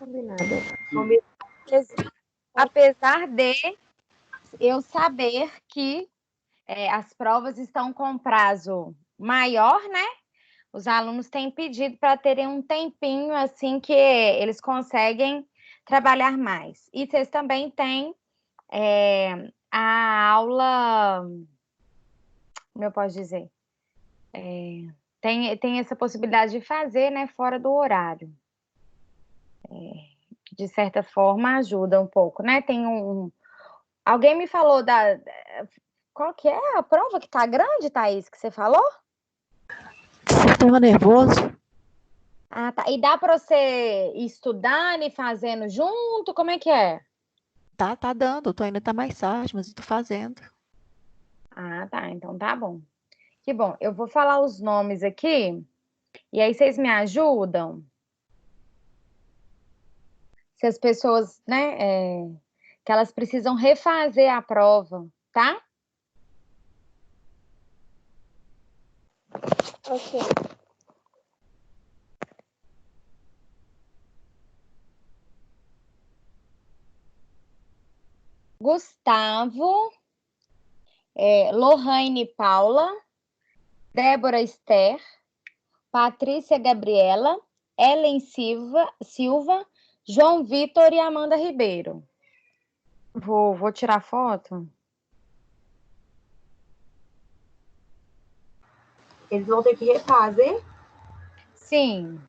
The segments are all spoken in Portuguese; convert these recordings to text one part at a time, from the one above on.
Combinado. Apesar de eu saber que as provas estão com prazo maior, né? Os alunos têm pedido para terem um tempinho assim que eles conseguem trabalhar mais. E vocês também têm a aula, como eu posso dizer? Tem essa possibilidade de fazer, né, fora do horário. Que de certa forma ajuda um pouco, né? Alguém me falou qual que é a prova que tá grande, Thaís, que você falou? Sistema nervoso. Ah, tá. E dá para você ir estudando e fazendo junto? Como é que é? Tá dando. Tu ainda tá mais tarde, mas eu tô fazendo. Ah, tá. Então tá bom. Que bom. Eu vou falar os nomes aqui e aí vocês me ajudam? Se as pessoas, né, que elas precisam refazer a prova, tá? Ok. Gustavo, Lohane Paula, Débora Esther, Patrícia Gabriela, Ellen Silva, João Vitor e Amanda Ribeiro. Vou tirar foto. Eles vão ter que refazer? Sim.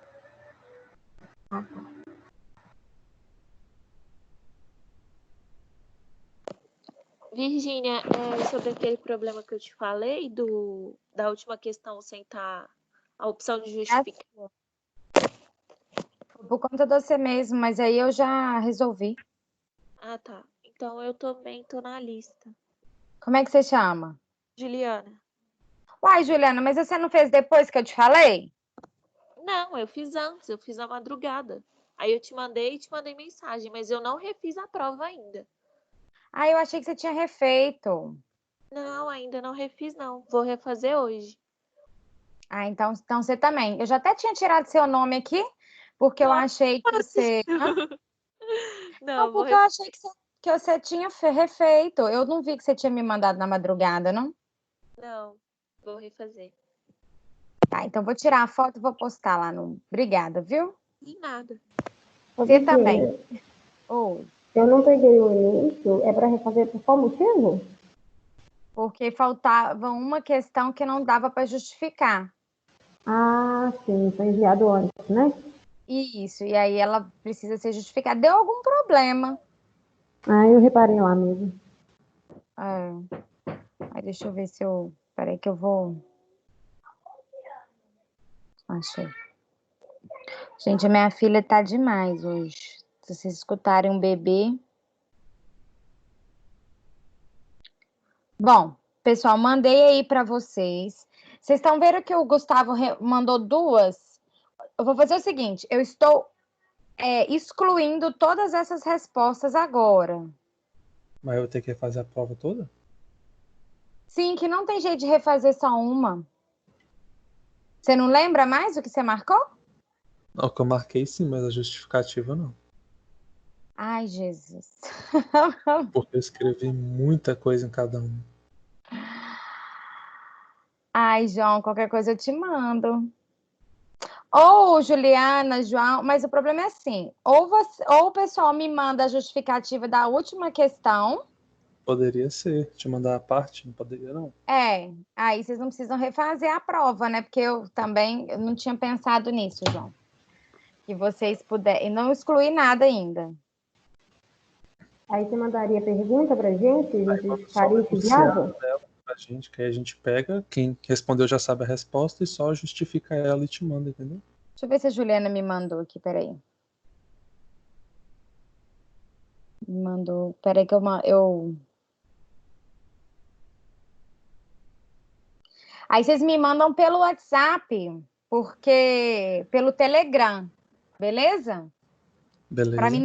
Virgínia, sobre aquele problema que eu te falei, da última questão sem estar a opção de justificar. Por conta de você mesmo, mas aí eu já resolvi. Ah, tá. Então eu também tô na lista. Como é que você chama? Juliana. Uai, Juliana, mas você não fez depois que eu te falei? Não, eu fiz antes, eu fiz na madrugada. Aí eu te mandei mensagem, mas eu não refiz a prova ainda. Ah, eu achei que você tinha refeito. Não, ainda não refiz, não. Vou refazer hoje. Ah, então você também. Eu já até tinha tirado seu nome aqui, porque eu achei que você... Hã? Não, Não, porque eu achei que você tinha refeito. Eu não vi que você tinha me mandado na madrugada, não? Não, vou refazer. Tá, então vou tirar a foto e vou postar lá no... Obrigada, viu? Nem nada. Você também. Oi. Eu não peguei o início, é para refazer por qual motivo? Porque faltava uma questão que não dava para justificar. Ah, sim, foi enviado antes, né? Isso, e aí ela precisa ser justificada. Deu algum problema. Ah, eu reparei lá mesmo. Aí deixa eu ver se eu... Peraí que eu vou... Achei. Gente, a minha filha tá demais hoje. Se vocês escutarem um bebê... Bom, pessoal, mandei aí para vocês. Vocês estão vendo que o Gustavo mandou duas? Eu vou fazer o seguinte, eu estou excluindo todas essas respostas agora. Mas eu vou ter que fazer a prova toda? Sim, que não tem jeito de refazer só uma. Você não lembra mais o que você marcou? Não, o que eu marquei sim, mas a justificativa não. Ai, Jesus. Porque eu escrevi muita coisa em cada um. Ai, João, qualquer coisa eu te mando. Ou Juliana, João, mas o problema é assim, ou o pessoal me manda a justificativa da última questão. Poderia ser, te mandar a parte, não poderia não. Aí vocês não precisam refazer a prova, né? Porque eu não tinha pensado nisso, João. Que vocês puderem, não excluir nada ainda. Aí você mandaria pergunta pra gente? A gente Só ficaria negociar ela pra gente, que aí a gente pega, quem respondeu já sabe a resposta e só justifica ela e te manda, entendeu? Deixa eu ver se a Juliana me mandou aqui, peraí. Me mandou, peraí que eu... Aí vocês me mandam pelo WhatsApp, pelo Telegram, beleza? Beleza. Para mim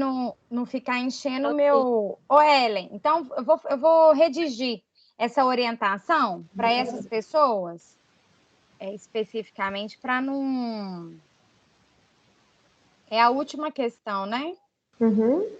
não ficar enchendo o meu... Ô, Ellen, então eu vou redigir essa orientação para essas pessoas, especificamente, para não É a última questão, né? Uhum.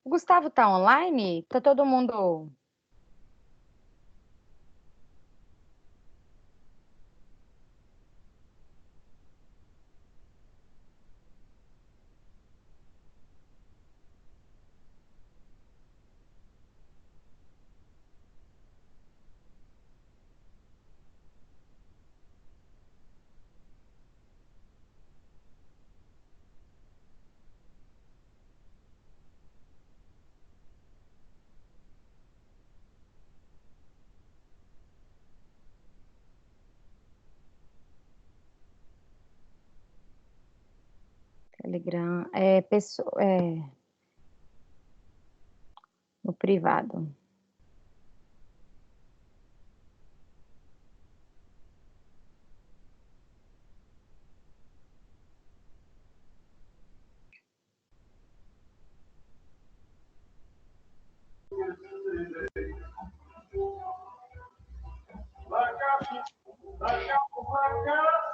O Gustavo tá online? Tá todo mundo. Telegram. No privado.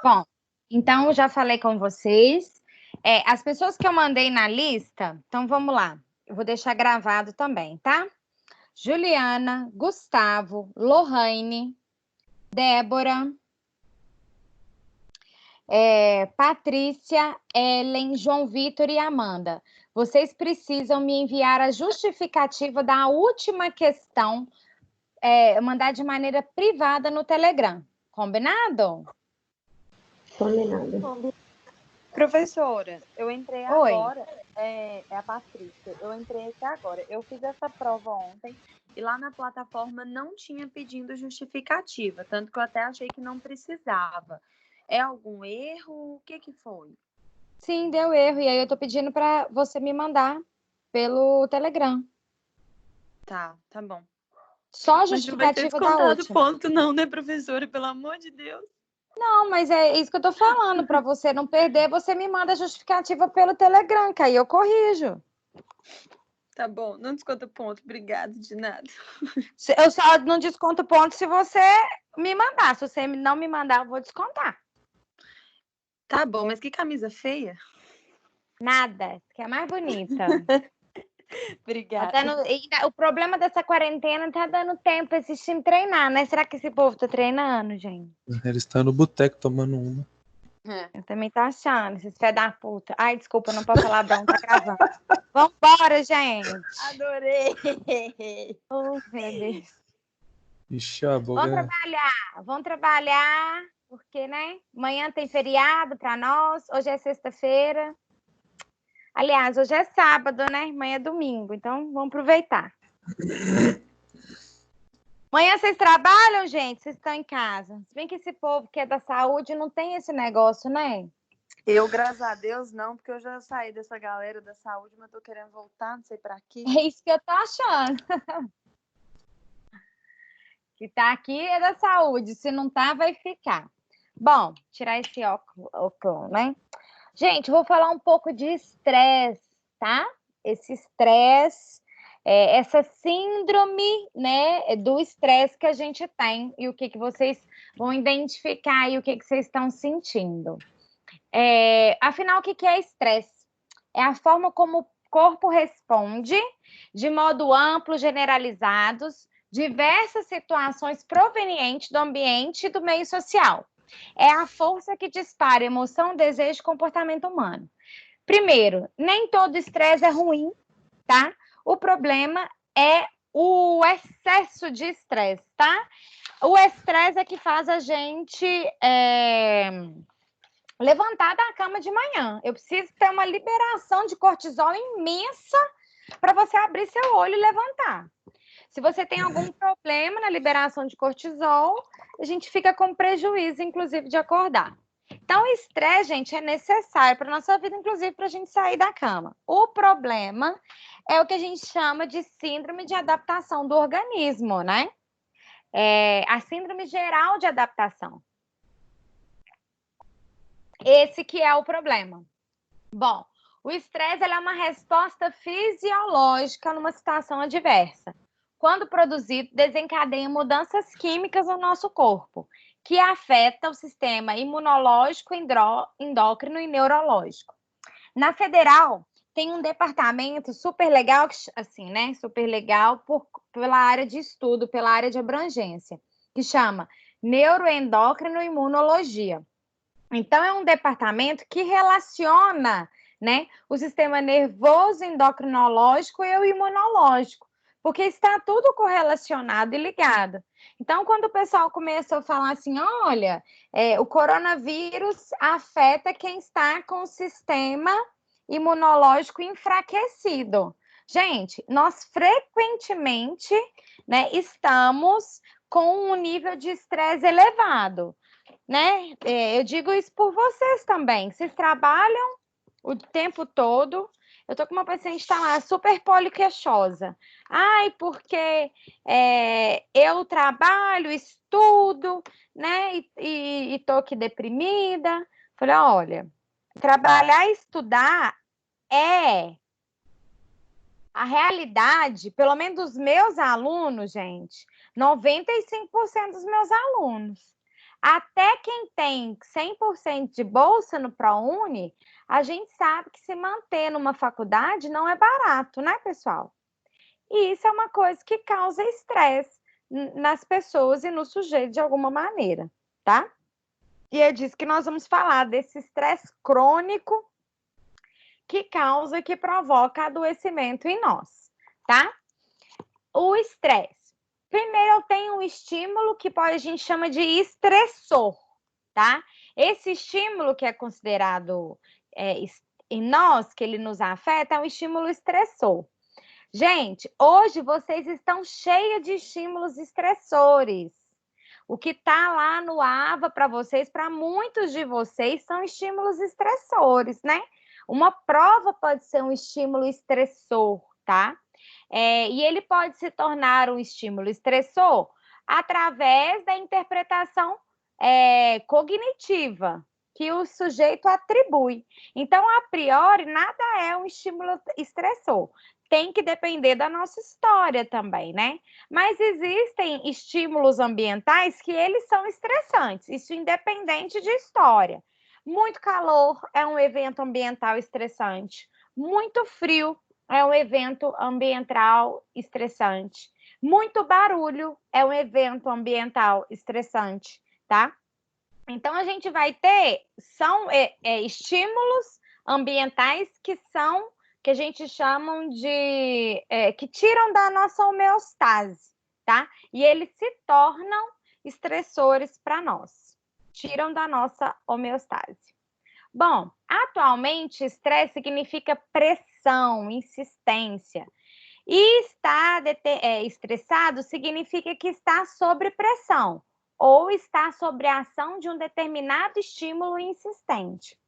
Bom, então já falei com vocês. As pessoas que eu mandei na lista, então vamos lá. Eu vou deixar gravado também, tá? Juliana, Gustavo, Lohane, Débora, Patrícia, Ellen, João Vitor e Amanda. Vocês precisam me enviar a justificativa da última questão, mandar de maneira privada no Telegram. Combinado? Combinado. Professora, eu entrei Oi. agora, é a Patrícia, eu entrei aqui agora. Eu fiz essa prova ontem e lá na plataforma não tinha pedindo justificativa, tanto que eu até achei que não precisava. É algum erro? O que foi? Sim, deu erro. E aí eu tô pedindo para você me mandar pelo Telegram. Tá bom. Só a Mas não vai ter justificativa da descontado última. ponto não, né, professora? Pelo amor de Deus. Não, mas é isso que eu tô falando. Para você não perder, você me manda a justificativa pelo Telegram, que aí eu corrijo. Tá bom, não desconta ponto. Obrigada, de nada. Eu só não desconto ponto se você me mandar. Se você não me mandar, eu vou descontar. Tá bom, mas que camisa feia. Nada, que é mais bonita. Obrigada. O problema dessa quarentena tá dando tempo pra esse time treinar, né? Será que esse povo tá treinando, gente? Eles estão no boteco tomando uma. Eu também tô achando, esses pé da puta. Ai, desculpa, não pode falar não, tá gravando. Vambora, gente. Adorei. Oh, meu Deus. Ixi, a boca. Vamos trabalhar, porque, né? Amanhã tem feriado pra nós, hoje é sexta-feira. Aliás, hoje é sábado, né? Amanhã é domingo, então vamos aproveitar. Amanhã vocês trabalham, gente? Vocês estão em casa? Se bem que esse povo que é da saúde não tem esse negócio, né? Eu, graças a Deus, não, porque eu já saí dessa galera da saúde, mas tô querendo voltar, não sei pra quê. É isso que eu tô achando. Que tá aqui é da saúde, se não tá, vai ficar. Bom, tirar esse óculos, né? Gente, vou falar um pouco de estresse, tá? Esse estresse, essa síndrome, né, do estresse que a gente tem e o que vocês vão identificar e o que vocês estão sentindo. Afinal, o que é estresse? É a forma como o corpo responde, de modo amplo, generalizados, diversas situações provenientes do ambiente e do meio social. É a força que dispara emoção, desejo e comportamento humano. Primeiro, nem todo estresse é ruim, tá? O problema é o excesso de estresse, tá? O estresse é que faz a gente levantar da cama de manhã. Eu preciso ter uma liberação de cortisol imensa para você abrir seu olho e levantar. Se você tem algum problema na liberação de cortisol, a gente fica com prejuízo, inclusive, de acordar. Então, o estresse, gente, é necessário para a nossa vida, inclusive, para a gente sair da cama. O problema é o que a gente chama de síndrome de adaptação do organismo, né? A síndrome geral de adaptação. Esse que é o problema. Bom, o estresse é uma resposta fisiológica numa situação adversa. Quando produzido, desencadeia mudanças químicas no nosso corpo, que afetam o sistema imunológico, endócrino e neurológico. Na Federal, tem um departamento super legal, assim, né? Super legal pela área de estudo, pela área de abrangência, que chama Neuroendócrino e Imunologia. Então, é um departamento que relaciona, né, o sistema nervoso, endocrinológico e o imunológico, porque está tudo correlacionado e ligado. Então, quando o pessoal começou a falar assim, olha, o coronavírus afeta quem está com o sistema imunológico enfraquecido. Gente, nós frequentemente, né, estamos com um nível de estresse elevado, né? Eu digo isso por vocês também. Vocês trabalham o tempo todo. Eu tô com uma paciente que tá lá super poliqueixosa. Ai, porque eu trabalho, estudo, né? E tô aqui deprimida. Falei, olha, trabalhar e estudar é a realidade, pelo menos dos meus alunos, gente, 95% dos meus alunos. Até quem tem 100% de bolsa no ProUni, a gente sabe que se manter numa faculdade não é barato, né, pessoal? E isso é uma coisa que causa estresse nas pessoas e no sujeito de alguma maneira, tá? E é disso que nós vamos falar, desse estresse crônico que causa, que provoca adoecimento em nós, tá? O estresse. Primeiro, eu tenho um estímulo que a gente chama de estressor, tá? Esse estímulo que é considerado em nós, que ele nos afeta, é um estímulo estressor. Gente, hoje vocês estão cheios de estímulos estressores. O que está lá no AVA para vocês, para muitos de vocês, são estímulos estressores, né? Uma prova pode ser um estímulo estressor, tá? E ele pode se tornar um estímulo estressor através da interpretação cognitiva que o sujeito atribui. Então, a priori, nada é um estímulo estressor. Tem que depender da nossa história também, né? Mas existem estímulos ambientais que eles são estressantes, isso independente de história. Muito calor é um evento ambiental estressante. Muito frio é um evento ambiental estressante. Muito barulho é um evento ambiental estressante, tá? Então, a gente vai ter, são estímulos ambientais que a gente chama de, que tiram da nossa homeostase, tá? E eles se tornam estressores para nós, tiram da nossa homeostase. Bom, atualmente, estresse significa pressão, insistência. E estar estressado significa que está sob pressão ou está sob a ação de um determinado estímulo insistente.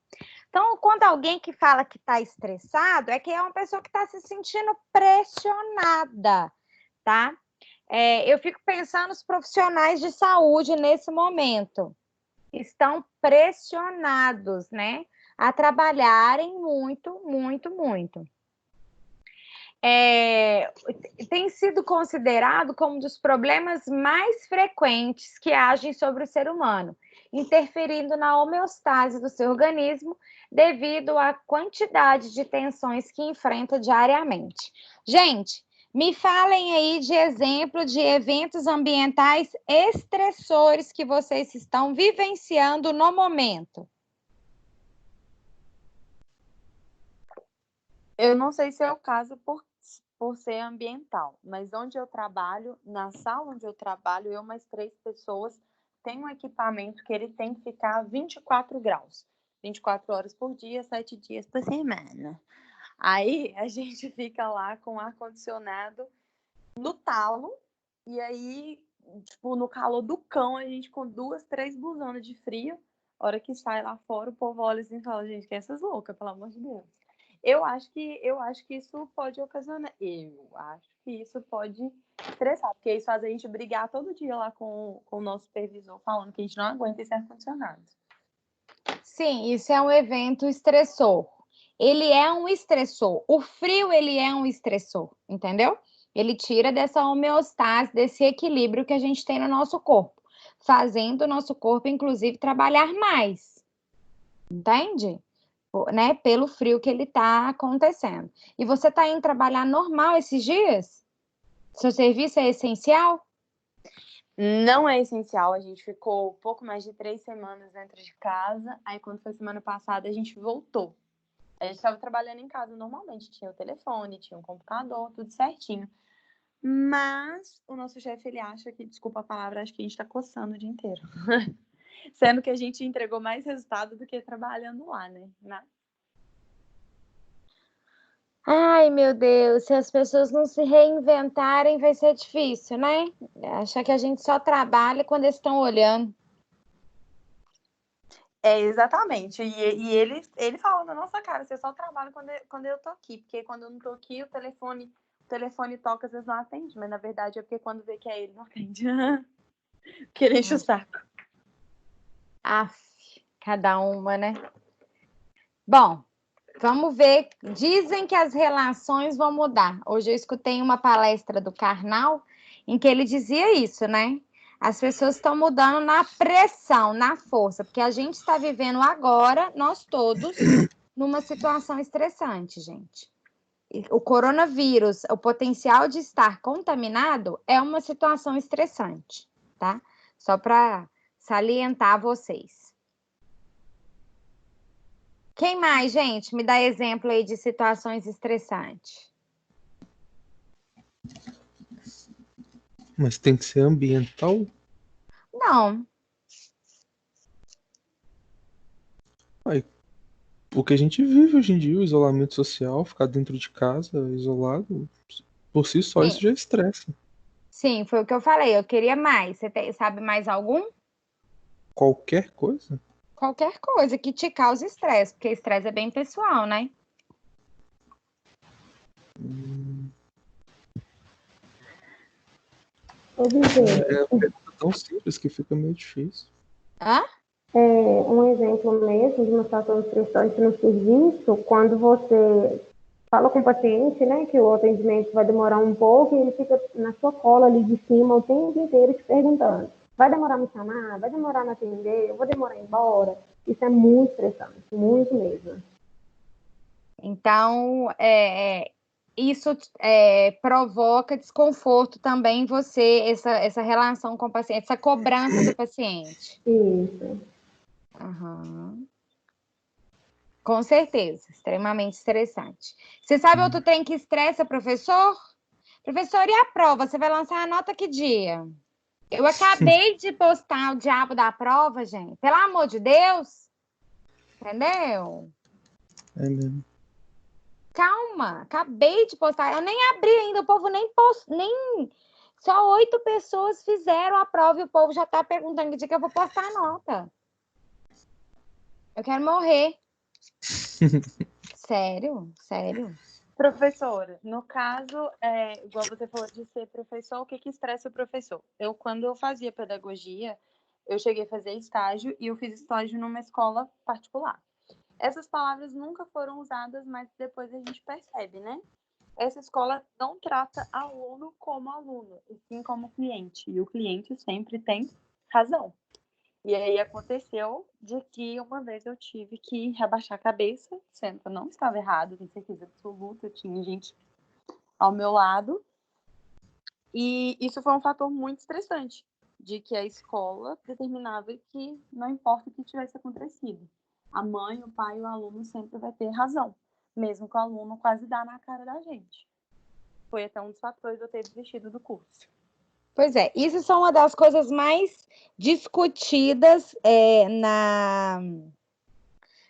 Então, quando alguém que fala que está estressado, é que é uma pessoa que está se sentindo pressionada, tá? Eu fico pensando nos profissionais de saúde nesse momento. Estão pressionados, né? A trabalharem muito, muito, muito. Tem sido considerado como um dos problemas mais frequentes que agem sobre o ser humano, interferindo na homeostase do seu organismo devido à quantidade de tensões que enfrenta diariamente. Gente, me falem aí de exemplo de eventos ambientais estressores que vocês estão vivenciando no momento. Eu não sei se é o caso por ser ambiental, mas onde eu trabalho, na sala onde eu trabalho, eu mais 3 pessoas, tem um equipamento que ele tem que ficar 24 graus, 24 horas por dia, 7 dias por semana. Aí a gente fica lá com o ar-condicionado no talo, e aí, tipo, no calor do cão, a gente com 2, 3 buzonas de frio, a hora que sai lá fora, o povo olha assim e fala, gente, que é essas loucas, pelo amor de Deus. Eu acho que isso pode ocasionar. Eu acho que isso pode estressar, porque isso faz a gente brigar todo dia lá com o nosso supervisor, falando que a gente não aguenta esse ar-condicionado. Sim, isso é um evento estressor. Ele é um estressor. O frio, ele é um estressor, entendeu? Ele tira dessa homeostase, desse equilíbrio que a gente tem no nosso corpo, fazendo o nosso corpo, inclusive, trabalhar mais. Entende? Né? Pelo frio que ele está acontecendo. E você está indo trabalhar normal esses dias? Seu serviço é essencial? Não é essencial, a gente ficou pouco mais de 3 semanas dentro de casa, aí quando foi semana passada a gente voltou. A gente estava trabalhando em casa normalmente, tinha o telefone, tinha um computador, tudo certinho. Mas o nosso chefe, ele acha que, desculpa a palavra, acho que a gente está coçando o dia inteiro. Sendo que a gente entregou mais resultado do que trabalhando lá, né? Ai, meu Deus, se as pessoas não se reinventarem, vai ser difícil, né? Achar que a gente só trabalha quando eles estão olhando. É, exatamente. E ele fala na nossa cara, você só trabalha quando eu tô aqui, porque quando eu não tô aqui, o telefone toca, às vezes não atende, mas na verdade é porque quando vê que é ele, não atende. Porque ele enche o saco. Aff, cada uma, né? Bom, vamos ver. Dizem que as relações vão mudar. Hoje eu escutei uma palestra do Karnal em que ele dizia isso, né? As pessoas estão mudando na pressão, na força, porque a gente está vivendo agora, nós todos, numa situação estressante, gente. O coronavírus, o potencial de estar contaminado é uma situação estressante, tá? Só para salientar a vocês. Quem mais, gente? Me dá exemplo aí de situações estressantes. Mas tem que ser ambiental? Não, Ai, o que a gente vive hoje em dia, o isolamento social, ficar dentro de casa, isolado, por si só isso sim, já estressa. sim, foi o que eu falei. Eu queria mais. Sabe mais algum? Qualquer coisa? Qualquer coisa que te cause estresse, porque estresse é bem pessoal, né? Ô, Vicente, É uma pergunta tão simples que fica meio difícil. Hã? um exemplo mesmo de uma situação estressante no serviço, quando você fala com o paciente, né, que o atendimento vai demorar um pouco e ele fica na sua cola ali de cima o tempo inteiro te perguntando: vai demorar a me chamar? Vai demorar a me atender? Eu vou demorar a ir embora? Isso é muito estressante, muito mesmo. Então, isso provoca desconforto também em você, essa relação com o paciente, essa cobrança do paciente. Isso. Aham. Com certeza, extremamente estressante. Você sabe outro trem que estressa, professor? Professor, e a prova? Você vai lançar a nota que dia? Eu acabei de postar o diabo da prova, gente. Pelo amor de Deus. Entendeu? É mesmo. Calma, acabei de postar. Eu nem abri ainda, o povo nem postou, nem. Só 8 pessoas fizeram a prova e o povo já está perguntando que dia que eu vou postar a nota. Eu quero morrer. Sério, sério. Professora, no caso, igual você falou de ser professor, o que estressa o professor? Quando eu fazia pedagogia, eu cheguei a fazer estágio e eu fiz estágio numa escola particular. Essas palavras nunca foram usadas, mas depois a gente percebe, né? Essa escola não trata aluno como aluno, e sim como cliente. E o cliente sempre tem razão. E aí aconteceu de que uma vez eu tive que rebaixar a cabeça, sendo que eu não estava errado, tenho certeza absoluta, tinha gente ao meu lado. E isso foi um fator muito estressante, de que a escola determinava que não importa o que tivesse acontecido, a mãe, o pai e o aluno sempre vai ter razão, mesmo que o aluno quase dá na cara da gente. foi até um dos fatores de eu ter desistido do curso. Pois é, isso são uma das coisas mais discutidas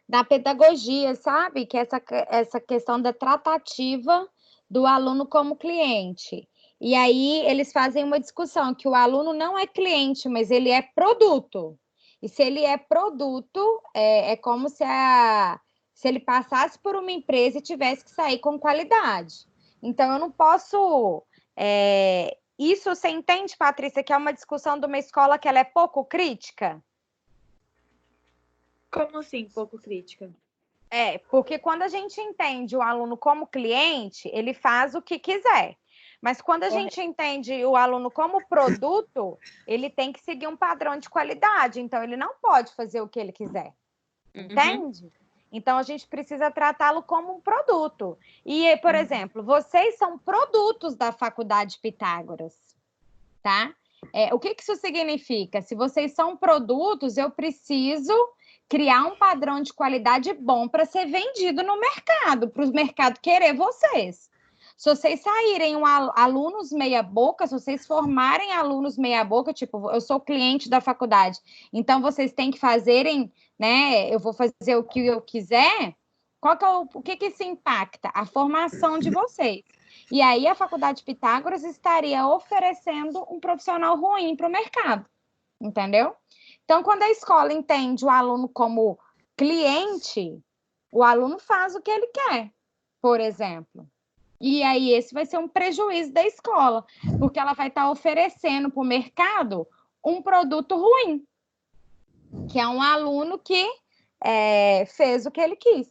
na pedagogia, sabe? Que é essa questão da tratativa do aluno como cliente. E aí eles fazem uma discussão que o aluno não é cliente, mas ele é produto. E se ele é produto, é como se ele passasse por uma empresa e tivesse que sair com qualidade. Então, eu não posso... Isso você entende, Patrícia, que é uma discussão de uma escola que ela é pouco crítica? Como assim, pouco crítica? Porque quando a gente entende o aluno como cliente, ele faz o que quiser. Mas quando a gente entende o aluno como produto, ele tem que seguir um padrão de qualidade. Então, ele não pode fazer o que ele quiser. Entende? Então, a gente precisa tratá-lo como um produto. E, por exemplo, vocês são produtos da Faculdade Pitágoras, tá? O que isso significa? Se vocês são produtos, eu preciso criar um padrão de qualidade bom para ser vendido no mercado, para o mercado querer vocês. Se vocês saírem alunos meia-boca, se vocês formarem alunos meia-boca, tipo, eu sou cliente da faculdade, então vocês têm que fazerem, né? Eu vou fazer o que eu quiser. O que isso impacta? A formação de vocês. E aí a Faculdade Pitágoras estaria oferecendo um profissional ruim para o mercado, entendeu? Então, quando a escola entende o aluno como cliente, o aluno faz o que ele quer, por exemplo. E aí esse vai ser um prejuízo da escola, porque ela vai estar oferecendo para o mercado um produto ruim, que é um aluno que fez o que ele quis.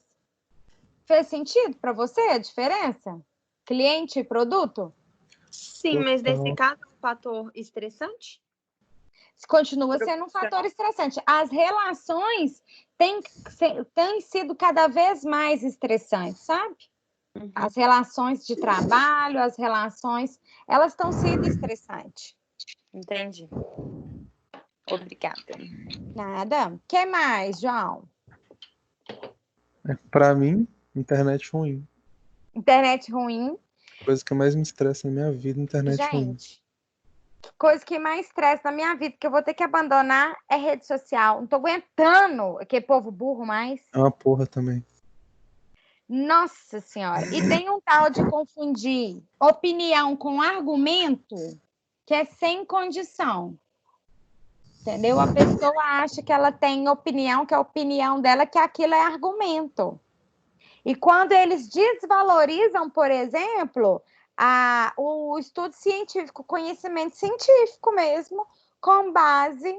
Fez sentido para você a diferença? Cliente e produto? Sim, mas nesse caso é um fator estressante? Continua sendo um fator estressante. As relações têm sido cada vez mais estressantes, sabe? As relações de trabalho, elas estão sendo estressantes. Entendi. Obrigada. Nada. O que mais, João? Pra mim, internet ruim. Internet ruim. Coisa que mais me estressa na minha vida, internet ruim. Gente, coisa que mais estressa na minha vida, que eu vou ter que abandonar, é rede social. Não tô aguentando aquele povo burro mais. É uma porra também. Nossa Senhora. E tem um tal de confundir opinião com argumento que é sem condição. Entendeu? A pessoa acha que ela tem opinião, que a opinião dela, que aquilo é argumento. E quando eles desvalorizam, por exemplo, o estudo científico, o conhecimento científico mesmo, com base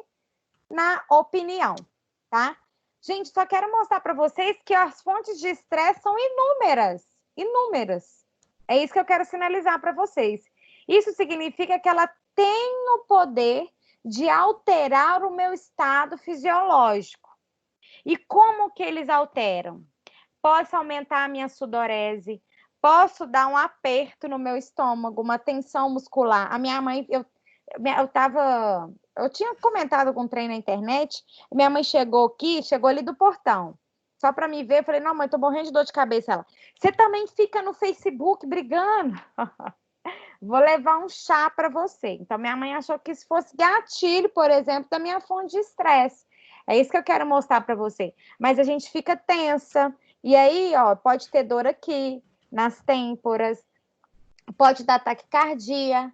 na opinião, tá? Gente, só quero mostrar para vocês que as fontes de estresse são inúmeras, inúmeras. É isso que eu quero sinalizar para vocês. Isso significa que ela tem o poder de alterar o meu estado fisiológico. E como que eles alteram? Posso aumentar a minha sudorese, posso dar um aperto no meu estômago, uma tensão muscular. A minha mãe, eu tinha comentado com um trem na internet, minha mãe chegou ali do portão, só para me ver, eu falei, não, mãe, tô morrendo de dor de cabeça. Ela, você também fica no Facebook brigando? Vou levar um chá para você. Então, minha mãe achou que isso fosse gatilho, por exemplo, da minha fonte de estresse. É isso que eu quero mostrar para você. Mas a gente fica tensa. E aí, ó, pode ter dor aqui, nas têmporas, pode dar taquicardia,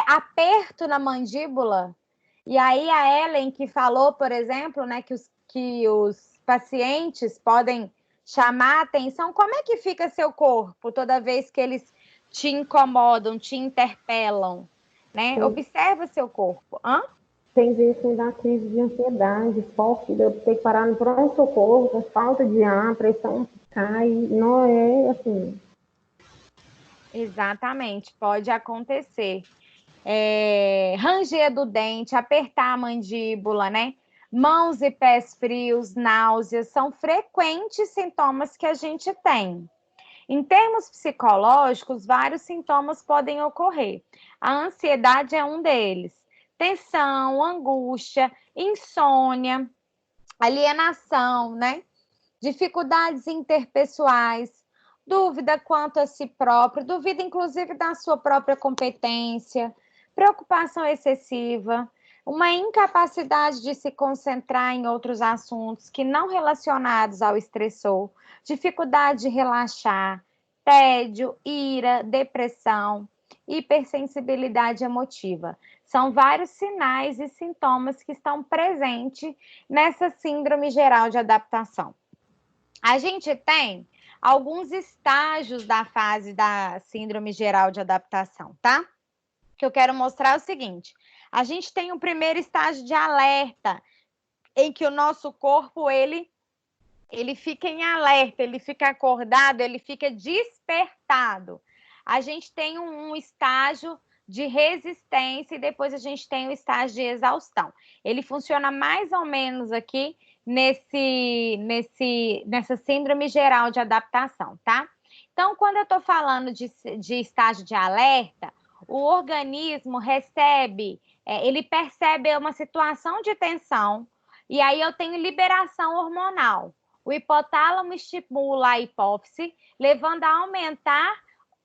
aperto na mandíbula. E aí, a Ellen que falou, por exemplo, né, que os pacientes podem chamar a atenção. Como é que fica seu corpo toda vez que eles te incomodam, te interpelam, né? Sim. Observa seu corpo. Tem vezes que me dá crise de ansiedade forte, eu ter que parar no pronto-socorro, com falta de ar, a pressão cai, não é assim. Exatamente, pode acontecer. Ranger do dente, apertar a mandíbula, né? Mãos e pés frios, náuseas, são frequentes sintomas que a gente tem. Em termos psicológicos, vários sintomas podem ocorrer. A ansiedade é um deles. Tensão, angústia, insônia, alienação, né? Dificuldades interpessoais, dúvida quanto a si próprio, dúvida inclusive da sua própria competência, preocupação excessiva, uma incapacidade de se concentrar em outros assuntos que não relacionados ao estressor, dificuldade de relaxar, tédio, ira, depressão, hipersensibilidade emotiva. São vários sinais e sintomas que estão presentes nessa síndrome geral de adaptação. A gente tem alguns estágios da fase da síndrome geral de adaptação, tá? Que eu quero mostrar é o seguinte: a gente tem um primeiro estágio de alerta, em que o nosso corpo, ele fica em alerta, ele fica acordado, ele fica despertado. A gente tem um estágio de resistência e depois a gente tem o estágio de exaustão. Ele funciona mais ou menos aqui nessa síndrome geral de adaptação, tá? Então, quando eu estou falando de estágio de alerta, o organismo ele percebe uma situação de tensão e aí eu tenho liberação hormonal. O hipotálamo estimula a hipófise, levando a aumentar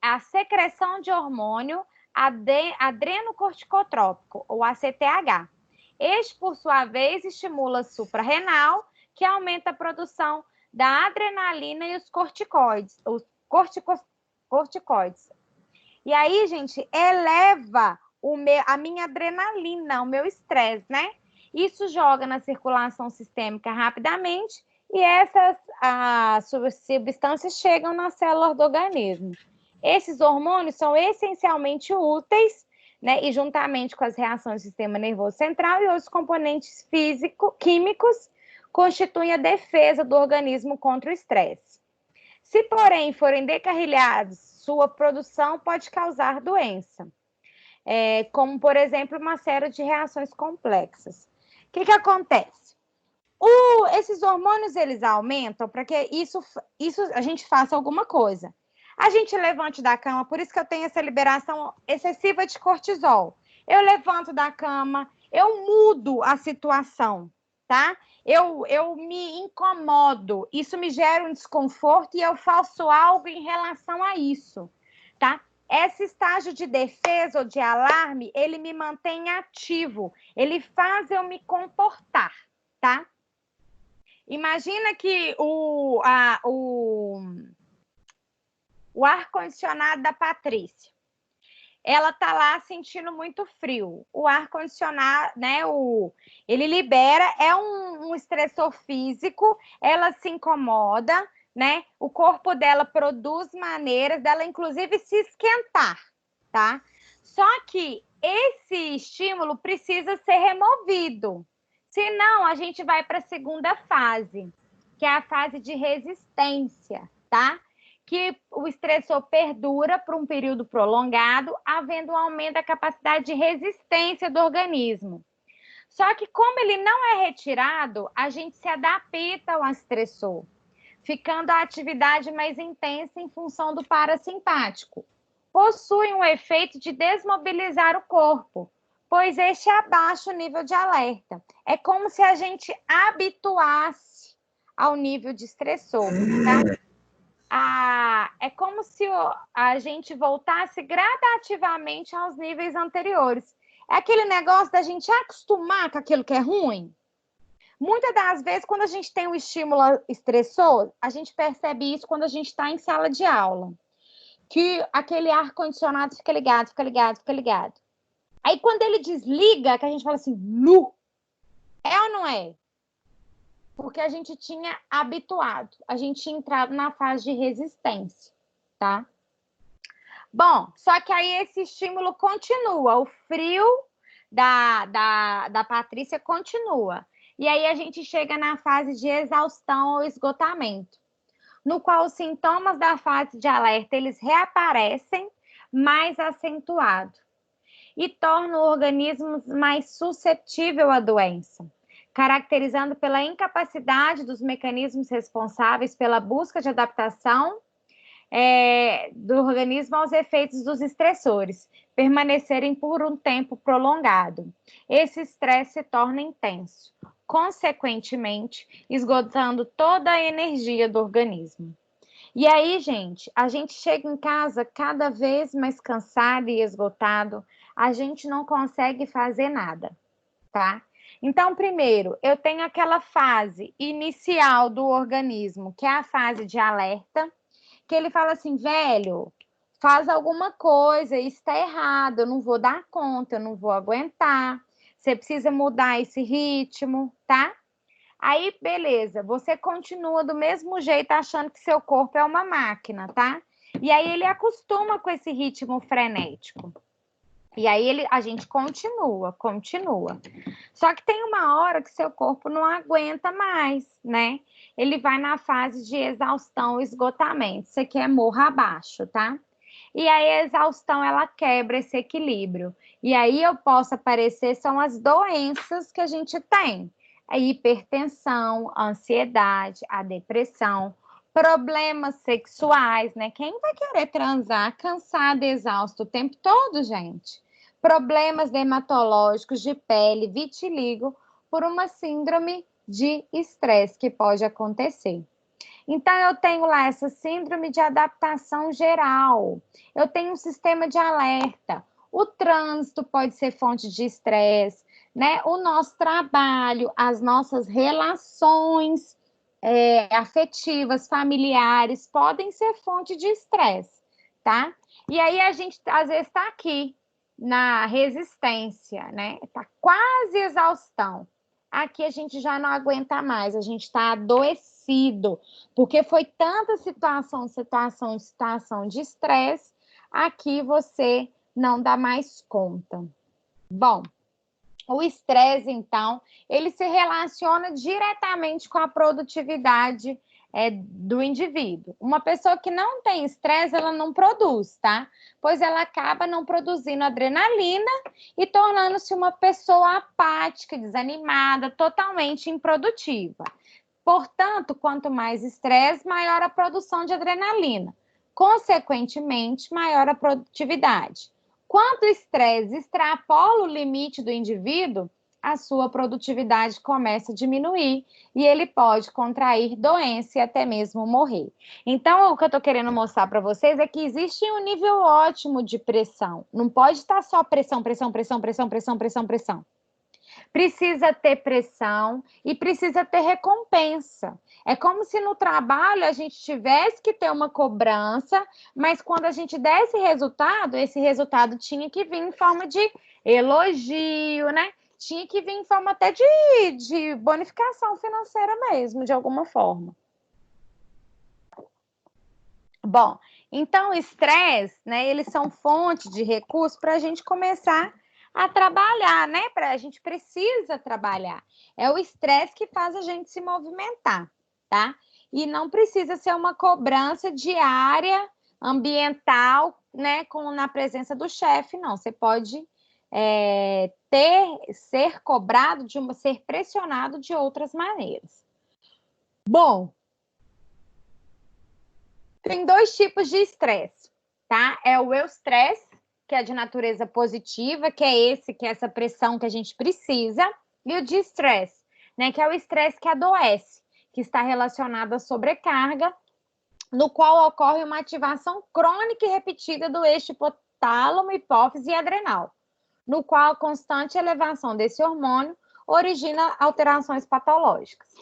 a secreção de hormônio adrenocorticotrópico, ou ACTH. Este, por sua vez, estimula a suprarrenal, que aumenta a produção da adrenalina e os corticoides. E aí, gente, eleva a minha adrenalina, o meu estresse, né? Isso joga na circulação sistêmica rapidamente e essas substâncias chegam nas células do organismo. Esses hormônios são essencialmente úteis, né? E juntamente com as reações do sistema nervoso central e outros componentes químicos, constituem a defesa do organismo contra o estresse. Se, porém, forem descarrilhados, sua produção pode causar doença, como, por exemplo, uma série de reações complexas. O que acontece? Esses hormônios, eles aumentam para que isso a gente faça alguma coisa. A gente levante da cama, por isso que eu tenho essa liberação excessiva de cortisol. Eu levanto da cama, eu mudo a situação, tá? Eu me incomodo, isso me gera um desconforto e eu faço algo em relação a isso, tá? Esse estágio de defesa ou de alarme, ele me mantém ativo, ele faz eu me comportar, tá? Imagina que o ar-condicionado da Patrícia, ela tá lá sentindo muito frio. O ar-condicionado, né, ele libera, é um estressor físico, ela se incomoda, né? O corpo dela produz maneiras dela, inclusive, se esquentar, tá? Só que esse estímulo precisa ser removido. Senão, a gente vai para a segunda fase, que é a fase de resistência, tá? Que o estressor perdura por um período prolongado, havendo um aumento da capacidade de resistência do organismo. Só que, como ele não é retirado, a gente se adapta ao estressor, ficando a atividade mais intensa em função do parasimpático. Possui um efeito de desmobilizar o corpo, pois este abaixa o nível de alerta. É como se a gente habituasse ao nível de estressor, tá? É como se a gente voltasse gradativamente aos níveis anteriores. É aquele negócio da gente acostumar com aquilo que é ruim. Muitas das vezes, quando a gente tem um estímulo estressor, a gente percebe isso quando a gente está em sala de aula. Que aquele ar-condicionado fica ligado, fica ligado, fica ligado. Aí, quando ele desliga, que a gente fala assim, nu, é ou não é? Porque a gente tinha habituado, a gente tinha entrado na fase de resistência, tá? Bom, só que aí esse estímulo continua, o frio da Patrícia continua. E aí a gente chega na fase de exaustão ou esgotamento, no qual os sintomas da fase de alerta, eles reaparecem mais acentuados e tornam o organismo mais suscetível à doença, caracterizando pela incapacidade dos mecanismos responsáveis pela busca de adaptação do organismo aos efeitos dos estressores, permanecerem por um tempo prolongado. Esse estresse se torna intenso, consequentemente, esgotando toda a energia do organismo. E aí, gente, a gente chega em casa cada vez mais cansado e esgotado, a gente não consegue fazer nada, tá? Então, primeiro, eu tenho aquela fase inicial do organismo, que é a fase de alerta, que ele fala assim, velho, faz alguma coisa, isso está errado, eu não vou dar conta, eu não vou aguentar, você precisa mudar esse ritmo, tá? Aí, beleza, você continua do mesmo jeito achando que seu corpo é uma máquina, tá? E aí ele acostuma com esse ritmo frenético. E aí a gente continua. Só que tem uma hora que seu corpo não aguenta mais, né? Ele vai na fase de exaustão, esgotamento. Isso aqui é morra abaixo, tá? E aí a exaustão, ela quebra esse equilíbrio. E aí eu posso aparecer, são as doenças que a gente tem. A hipertensão, a ansiedade, a depressão, problemas sexuais, né? Quem vai querer transar cansado, exausto o tempo todo, gente? Problemas dermatológicos de pele, vitiligo, por uma síndrome de estresse que pode acontecer. Então, eu tenho lá essa síndrome de adaptação geral. Eu tenho um sistema de alerta. O trânsito pode ser fonte de estresse, né? O nosso trabalho, as nossas relações afetivas, familiares, podem ser fonte de estresse, tá? E aí a gente, às vezes, está aqui na resistência, né? Está quase exaustão. Aqui a gente já não aguenta mais, a gente está adoecido, porque foi tanta situação de estresse, aqui você não dá mais conta. Bom, o estresse, então, ele se relaciona diretamente com a produtividade do indivíduo. Uma pessoa que não tem estresse, ela não produz, tá? Pois ela acaba não produzindo adrenalina e tornando-se uma pessoa apática, desanimada, totalmente improdutiva. Portanto, quanto mais estresse, maior a produção de adrenalina. Consequentemente, maior a produtividade. Quando o estresse extrapola o limite do indivíduo, a sua produtividade começa a diminuir e ele pode contrair doença e até mesmo morrer. Então, o que eu estou querendo mostrar para vocês é que existe um nível ótimo de pressão. Não pode estar só pressão. Precisa ter pressão e precisa ter recompensa. É como se no trabalho a gente tivesse que ter uma cobrança, mas quando a gente der esse resultado tinha que vir em forma de elogio, né? Tinha que vir em forma até de bonificação financeira mesmo, de alguma forma. Bom, então o estresse, né? Eles são fonte de recurso para a gente começar a trabalhar, né? A gente precisa trabalhar. É o estresse que faz a gente se movimentar, tá? E não precisa ser uma cobrança diária, ambiental, né? Na presença do chefe, não. Você pode ser cobrado, ser pressionado de outras maneiras. Bom, tem dois tipos de estresse, tá? É o eustresse, que é de natureza positiva, que é essa pressão que a gente precisa, e o distress, né, que é o estresse que adoece, que está relacionado à sobrecarga, no qual ocorre uma ativação crônica e repetida do eixo hipotálamo, hipófise e adrenal, no qual a constante elevação desse hormônio origina alterações patológicas.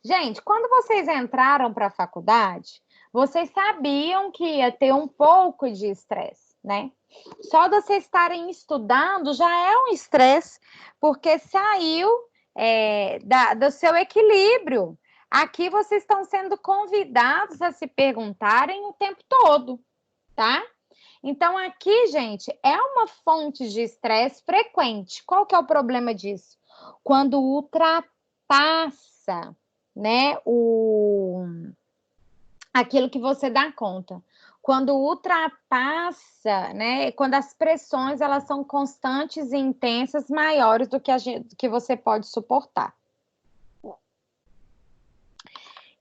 Gente, quando vocês entraram para a faculdade, vocês sabiam que ia ter um pouco de estresse, né? Só de vocês estarem estudando já é um estresse, porque saiu do seu equilíbrio. Aqui vocês estão sendo convidados a se perguntarem o tempo todo, tá? Então, aqui, gente, é uma fonte de estresse frequente. Qual que é o problema disso? Quando ultrapassa, né, aquilo que você dá conta. Quando ultrapassa, né, quando as pressões elas são constantes e intensas, maiores do que você pode suportar.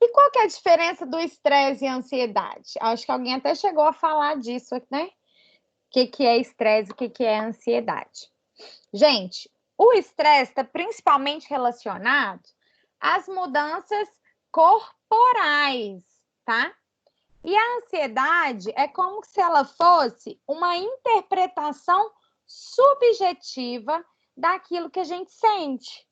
E qual que é a diferença do estresse e ansiedade? Acho que alguém até chegou a falar disso, né? O que é estresse e o que é ansiedade. Gente, o estresse está principalmente relacionado às mudanças corporais, tá? E a ansiedade é como se ela fosse uma interpretação subjetiva daquilo que a gente sente.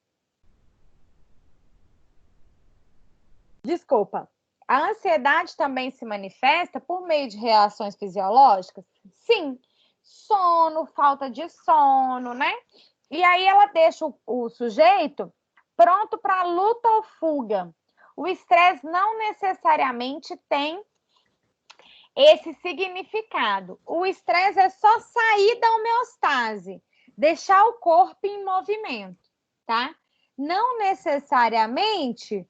Desculpa. A ansiedade também se manifesta por meio de reações fisiológicas? Sim. Sono, falta de sono, né? E aí ela deixa o sujeito pronto para luta ou fuga. O estresse não necessariamente tem esse significado. O estresse é só sair da homeostase, deixar o corpo em movimento, tá? Não necessariamente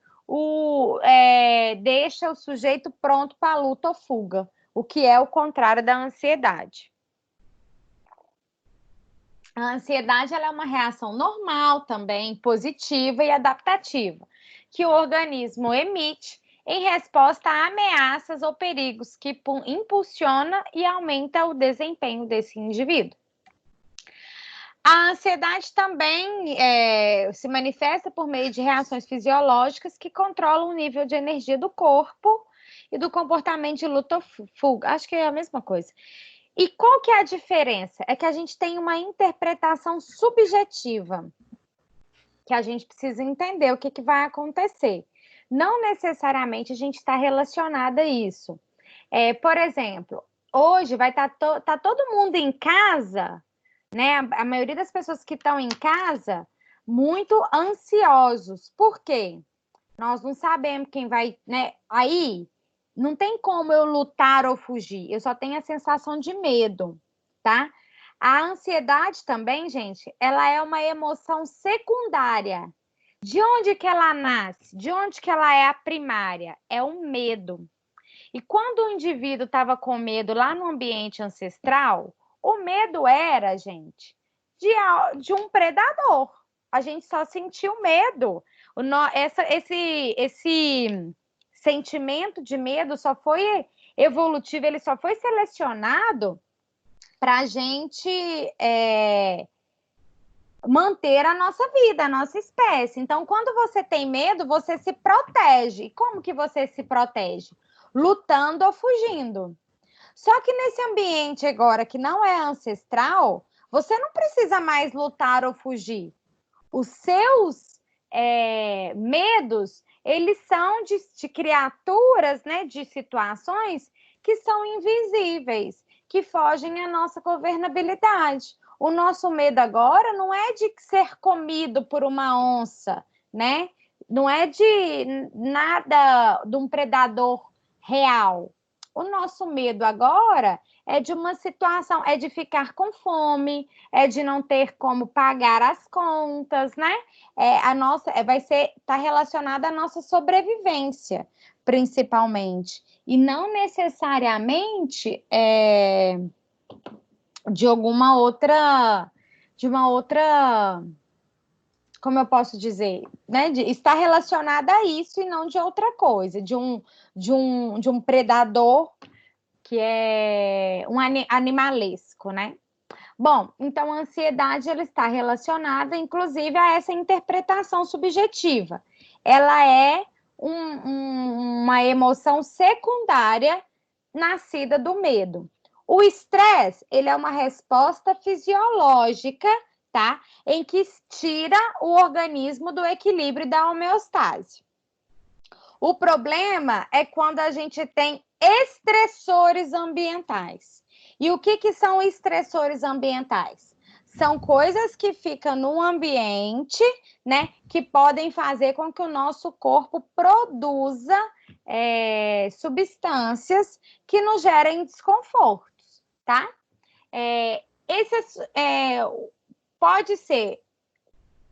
deixa o sujeito pronto para luta ou fuga, o que é o contrário da ansiedade. A ansiedade ela é uma reação normal também, positiva e adaptativa, que o organismo emite em resposta a ameaças ou perigos que impulsiona e aumenta o desempenho desse indivíduo. A ansiedade também se manifesta por meio de reações fisiológicas que controlam o nível de energia do corpo e do comportamento de luta ou fuga. Acho que é a mesma coisa. E qual que é a diferença? É que a gente tem uma interpretação subjetiva, que a gente precisa entender o que vai acontecer. Não necessariamente a gente está relacionada a isso. Por exemplo, hoje vai estar tá todo mundo em casa, né? A maioria das pessoas que estão em casa, muito ansiosos. Por quê? Nós não sabemos quem vai, né? Aí não tem como eu lutar ou fugir. Eu só tenho a sensação de medo, tá? A ansiedade também, gente, ela é uma emoção secundária. De onde que ela nasce? De onde que ela é a primária? É o medo. E quando o indivíduo estava com medo lá no ambiente ancestral, o medo era, gente, de um predador. A gente só sentiu medo. Esse sentimento de medo só foi evolutivo, ele só foi selecionado para a gente manter a nossa vida, a nossa espécie. Então, quando você tem medo, você se protege. Como que você se protege? Lutando ou fugindo. Só que nesse ambiente agora que não é ancestral, você não precisa mais lutar ou fugir. Os seus medos, eles são de criaturas, né, de situações que são invisíveis, que fogem à nossa governabilidade. O nosso medo agora não é de ser comido por uma onça, né? Não é de nada, de um predador real. O nosso medo agora é de uma situação, é de ficar com fome, é de não ter como pagar as contas, né? Vai estar relacionada à nossa sobrevivência, principalmente, e não necessariamente de uma outra, como eu posso dizer, né? Está relacionada a isso e não de outra coisa, de um predador que é um animalesco, né? Bom, então a ansiedade ela está relacionada, inclusive, a essa interpretação subjetiva. Ela é uma emoção secundária nascida do medo. O estresse, ele é uma resposta fisiológica, tá? Em que tira o organismo do equilíbrio e da homeostase. O problema é quando a gente tem estressores ambientais. E o que são estressores ambientais? São coisas que ficam no ambiente, né, que podem fazer com que o nosso corpo produza substâncias que nos gerem desconfortos, tá? Pode ser.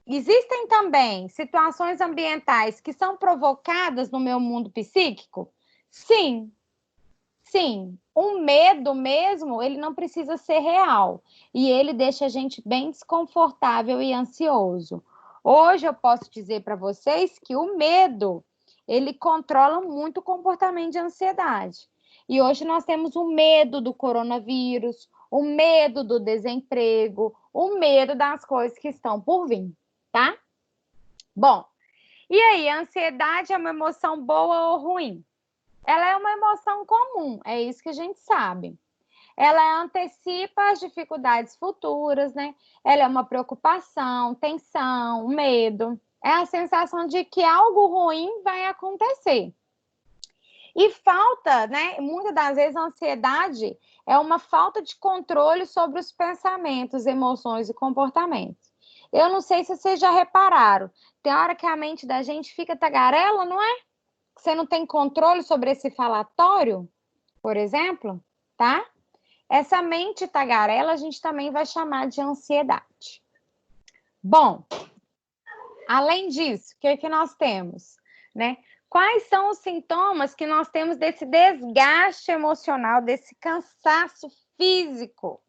Existem também situações ambientais que são provocadas no meu mundo psíquico? Sim. Sim, o medo mesmo, ele não precisa ser real. E ele deixa a gente bem desconfortável e ansioso. Hoje eu posso dizer para vocês que o medo, ele controla muito o comportamento de ansiedade. E hoje nós temos o medo do coronavírus, o medo do desemprego, o medo das coisas que estão por vir, tá? Bom, e aí, a ansiedade é uma emoção boa ou ruim? Ela é uma emoção comum, é isso que a gente sabe. Ela antecipa as dificuldades futuras, né? Ela é uma preocupação, tensão, medo. É a sensação de que algo ruim vai acontecer. E falta, né? Muitas das vezes a ansiedade é uma falta de controle sobre os pensamentos, emoções e comportamentos. Eu não sei se vocês já repararam, tem hora que a mente da gente fica tagarela, não é? Você não tem controle sobre esse falatório, por exemplo, tá? Essa mente tagarela a gente também vai chamar de ansiedade. Bom, além disso, o que é que nós temos, né? Quais são os sintomas que nós temos desse desgaste emocional, desse cansaço físico?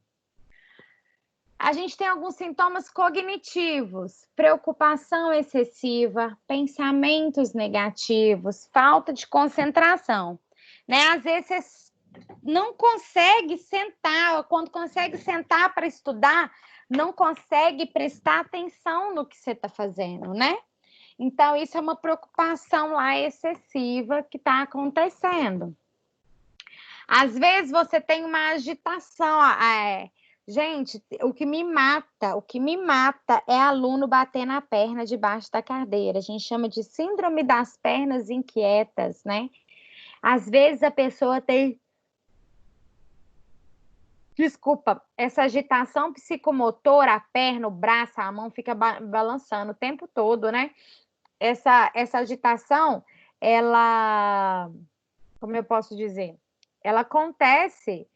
A gente tem alguns sintomas cognitivos, preocupação excessiva, pensamentos negativos, falta de concentração, né? Às vezes você não consegue sentar, quando consegue sentar para estudar, não consegue prestar atenção no que você está fazendo, né? Então, isso é uma preocupação lá excessiva que está acontecendo. Às vezes você tem uma agitação. Gente, o que me mata é aluno bater na perna debaixo da cadeira. A gente chama de síndrome das pernas inquietas, né? Às vezes a pessoa tem, desculpa, essa agitação psicomotora, a perna, o braço, a mão fica balançando o tempo todo, né? Essa agitação, ela, como eu posso dizer, ela acontece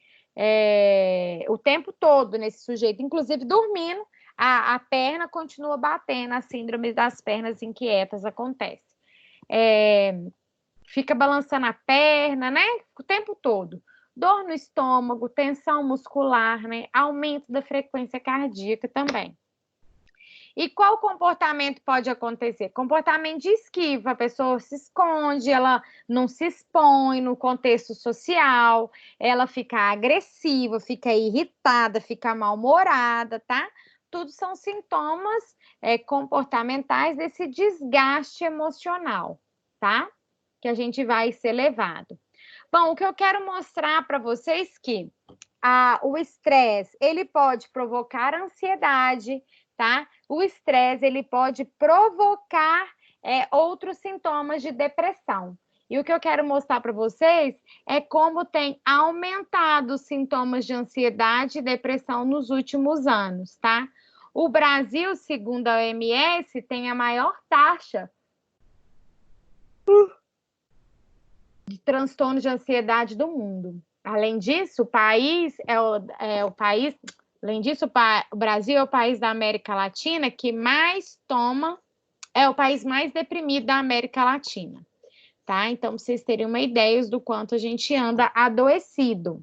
o tempo todo nesse sujeito, inclusive dormindo, a perna continua batendo, a síndrome das pernas inquietas acontece. Fica balançando a perna, né? O tempo todo. Dor no estômago, tensão muscular, né? Aumento da frequência cardíaca também. E qual comportamento pode acontecer? Comportamento de esquiva, a pessoa se esconde, ela não se expõe no contexto social, ela fica agressiva, fica irritada, fica mal-humorada, tá? Tudo são sintomas comportamentais desse desgaste emocional, tá? Que a gente vai ser levado. Bom, o que eu quero mostrar para vocês que o estresse, ele pode provocar ansiedade, tá? O estresse, ele pode provocar outros sintomas de depressão. E o que eu quero mostrar para vocês é como tem aumentado os sintomas de ansiedade e depressão nos últimos anos, tá? O Brasil, segundo a OMS, tem a maior taxa de transtorno de ansiedade do mundo. Além disso, o país além disso, o Brasil é o país da América Latina que mais é o país mais deprimido da América Latina, tá? Então, vocês terem uma ideia do quanto a gente anda adoecido.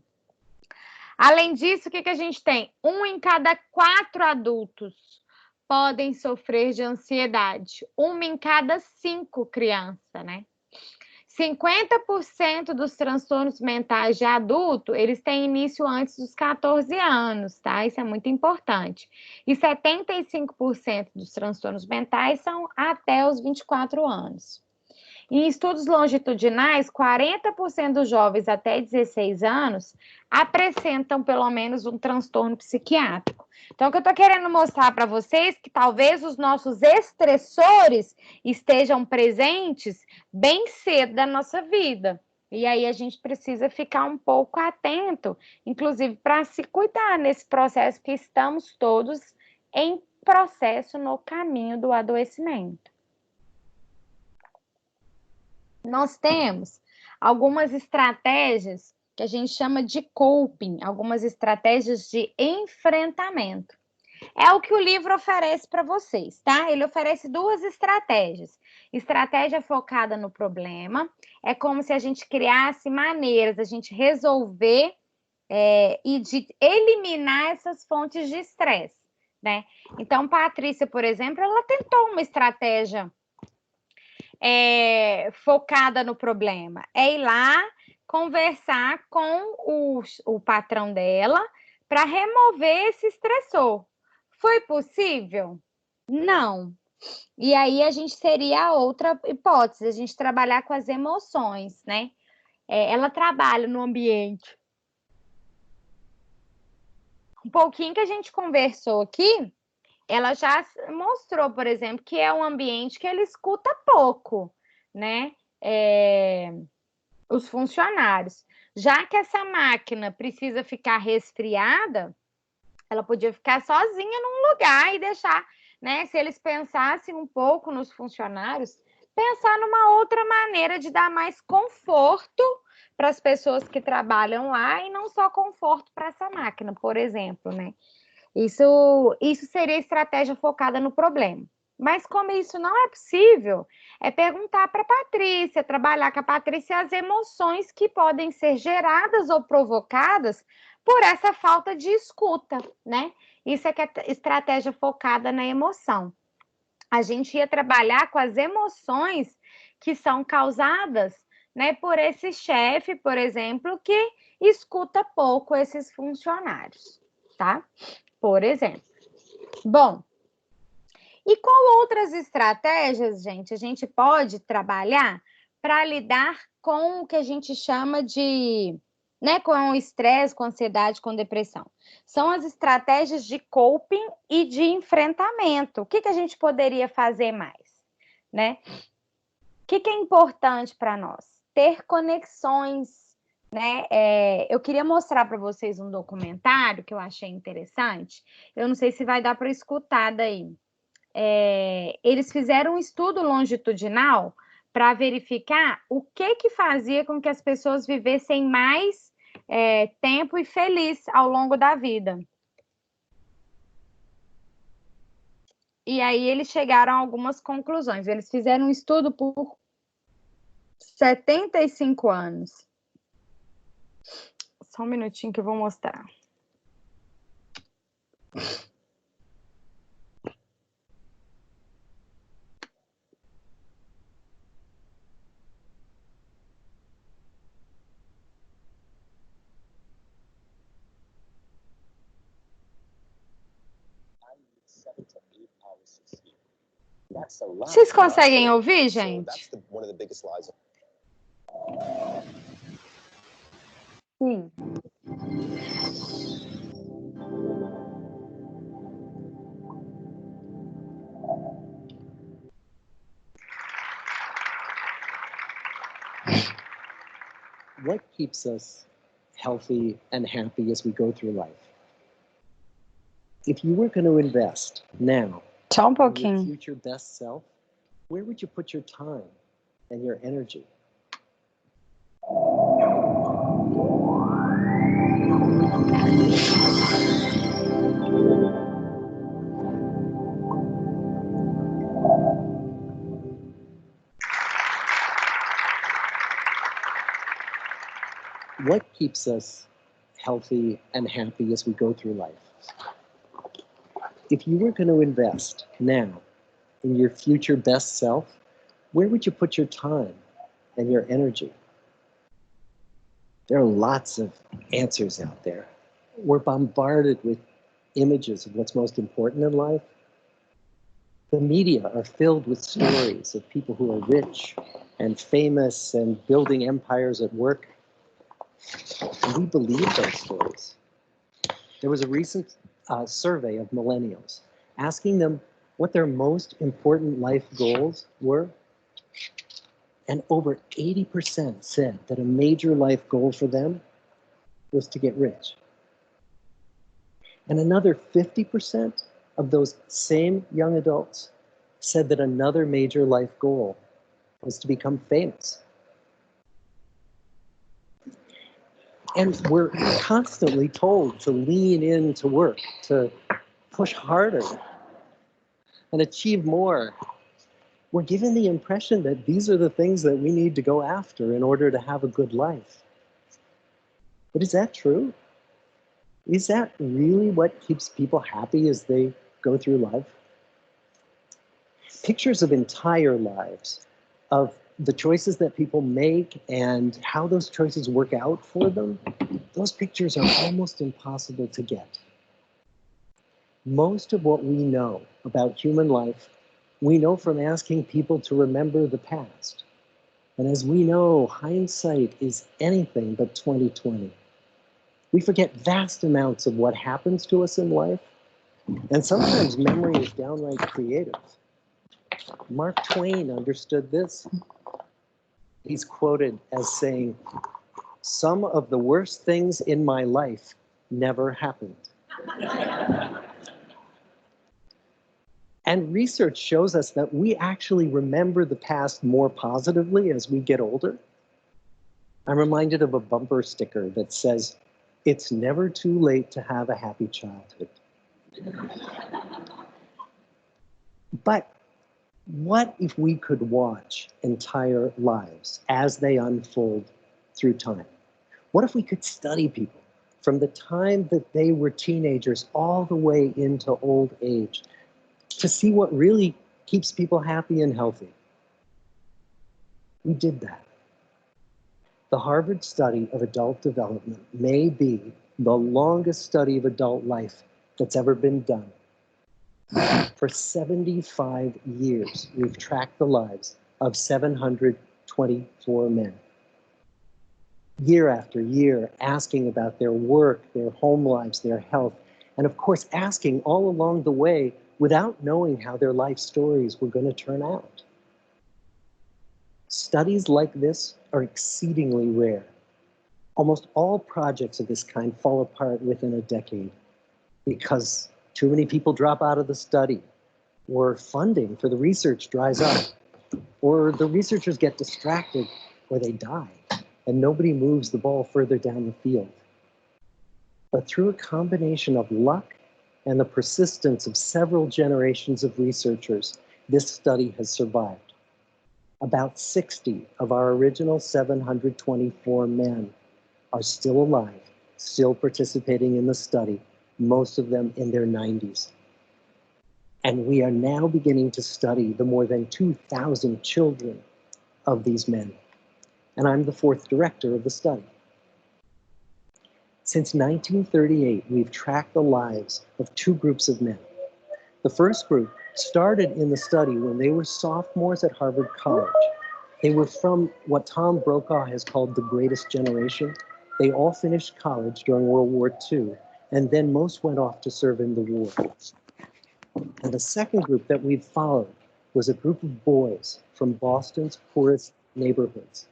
Além disso, o que a gente tem? 1 em cada 4 adultos podem sofrer de ansiedade. 1 em cada 5 crianças, né? 50% dos transtornos mentais de adulto, eles têm início antes dos 14 anos, tá? Isso é muito importante. E 75% dos transtornos mentais são até os 24 anos. Em estudos longitudinais, 40% dos jovens até 16 anos apresentam pelo menos um transtorno psiquiátrico. Então, o que eu estou querendo mostrar para vocês é que talvez os nossos estressores estejam presentes bem cedo da nossa vida. E aí a gente precisa ficar um pouco atento, inclusive para se cuidar nesse processo, que estamos todos em processo no caminho do adoecimento. Nós temos algumas estratégias que a gente chama de coping, algumas estratégias de enfrentamento. É o que o livro oferece para vocês, tá? Ele oferece 2 estratégias. Estratégia focada no problema, é como se a gente criasse maneiras, a gente resolver e de eliminar essas fontes de estresse, né? Então, Patrícia, por exemplo, ela tentou uma estratégia focada no problema, é ir lá conversar com o patrão dela para remover esse estressor. Foi possível? Não. E aí a gente teria a outra hipótese, a gente trabalhar com as emoções, né? ela trabalha no ambiente. Um pouquinho que a gente conversou aqui, ela já mostrou, por exemplo, que é um ambiente que ele escuta pouco, né? Os funcionários. Já que essa máquina precisa ficar resfriada, ela podia ficar sozinha num lugar e deixar, né? Se eles pensassem um pouco nos funcionários, pensar numa outra maneira de dar mais conforto para as pessoas que trabalham lá e não só conforto para essa máquina, por exemplo, né? Isso seria estratégia focada no problema. Mas como isso não é possível, é perguntar para a Patrícia, trabalhar com a Patrícia as emoções que podem ser geradas ou provocadas por essa falta de escuta, né? Isso é que é estratégia focada na emoção. A gente ia trabalhar com as emoções que são causadas, né, por esse chefe, por exemplo, que escuta pouco esses funcionários, tá? Por exemplo. Bom, e qual outras estratégias, gente, a gente pode trabalhar para lidar com o que a gente chama de, né, com o estresse, com ansiedade, com depressão? São as estratégias de coping e de enfrentamento. O que a gente poderia fazer mais, né? O que é importante para nós? Ter conexões, né? Eu queria mostrar para vocês um documentário que eu achei interessante. Eu não sei se vai dar para escutar daí. Eles fizeram um estudo longitudinal para verificar o que fazia com que as pessoas vivessem mais tempo e feliz ao longo da vida. E aí eles chegaram a algumas conclusões. Eles fizeram um estudo por 75 anos. Só um minutinho que eu vou mostrar. Vocês conseguem ouvir, gente? Sim. What keeps us healthy and happy as we go through life? If you were going to invest now Só um in your pouquinho. future best self, where would you put your time and your energy? What keeps us healthy and happy as we go through life? If you were going to invest now in your future best self, where would you put your time and your energy? There are lots of answers out there. We're bombarded with images of what's most important in life. The media are filled with stories of people who are rich and famous and building empires at work. And we believe those stories. There was a recent survey of millennials asking them what their most important life goals were. And over 80% said that a major life goal for them was to get rich. And another 50% of those same young adults said that another major life goal was to become famous. And we're constantly told to lean into work, to push harder and achieve more. We're given the impression that these are the things that we need to go after in order to have a good life. But is that true? Is that really what keeps people happy as they go through life? Pictures of entire lives, of the choices that people make and how those choices work out for them, those pictures are almost impossible to get. Most of what we know about human life, we know from asking people to remember the past. And as we know, hindsight is anything but 20/20. We forget vast amounts of what happens to us in life, and sometimes memory is downright creative. Mark Twain understood this. He's quoted as saying, "Some of the worst things in my life never happened." And research shows us that we actually remember the past more positively as we get older. I'm reminded of a bumper sticker that says, "It's never too late to have a happy childhood." But what if we could watch entire lives as they unfold through time? What if we could study people from the time that they were teenagers all the way into old age to see what really keeps people happy and healthy? We did that. The Harvard study of adult development may be the longest study of adult life that's ever been done. For 75 years, we've tracked the lives of 724 men. Year after year, asking about their work, their home lives, their health, and of course, asking all along the way without knowing how their life stories were going to turn out. Studies like this are exceedingly rare. Almost all projects of this kind fall apart within a decade because too many people drop out of the study, or funding for the research dries up, or the researchers get distracted, or they die, and nobody moves the ball further down the field. But through a combination of luck and the persistence of several generations of researchers, this study has survived. About 60 of our original 724 men are still alive, still participating in the study, most of them in their 90s. And we are now beginning to study the more than 2,000 children of these men. And I'm the fourth director of the study. Since 1938, we've tracked the lives of two groups of men. The first group started in the study when they were sophomores at Harvard College. They were from what Tom Brokaw has called the greatest generation. They all finished college during World War II, and then most went off to serve in the war. And the second group that we've followed was a group of boys from Boston's poorest neighborhoods.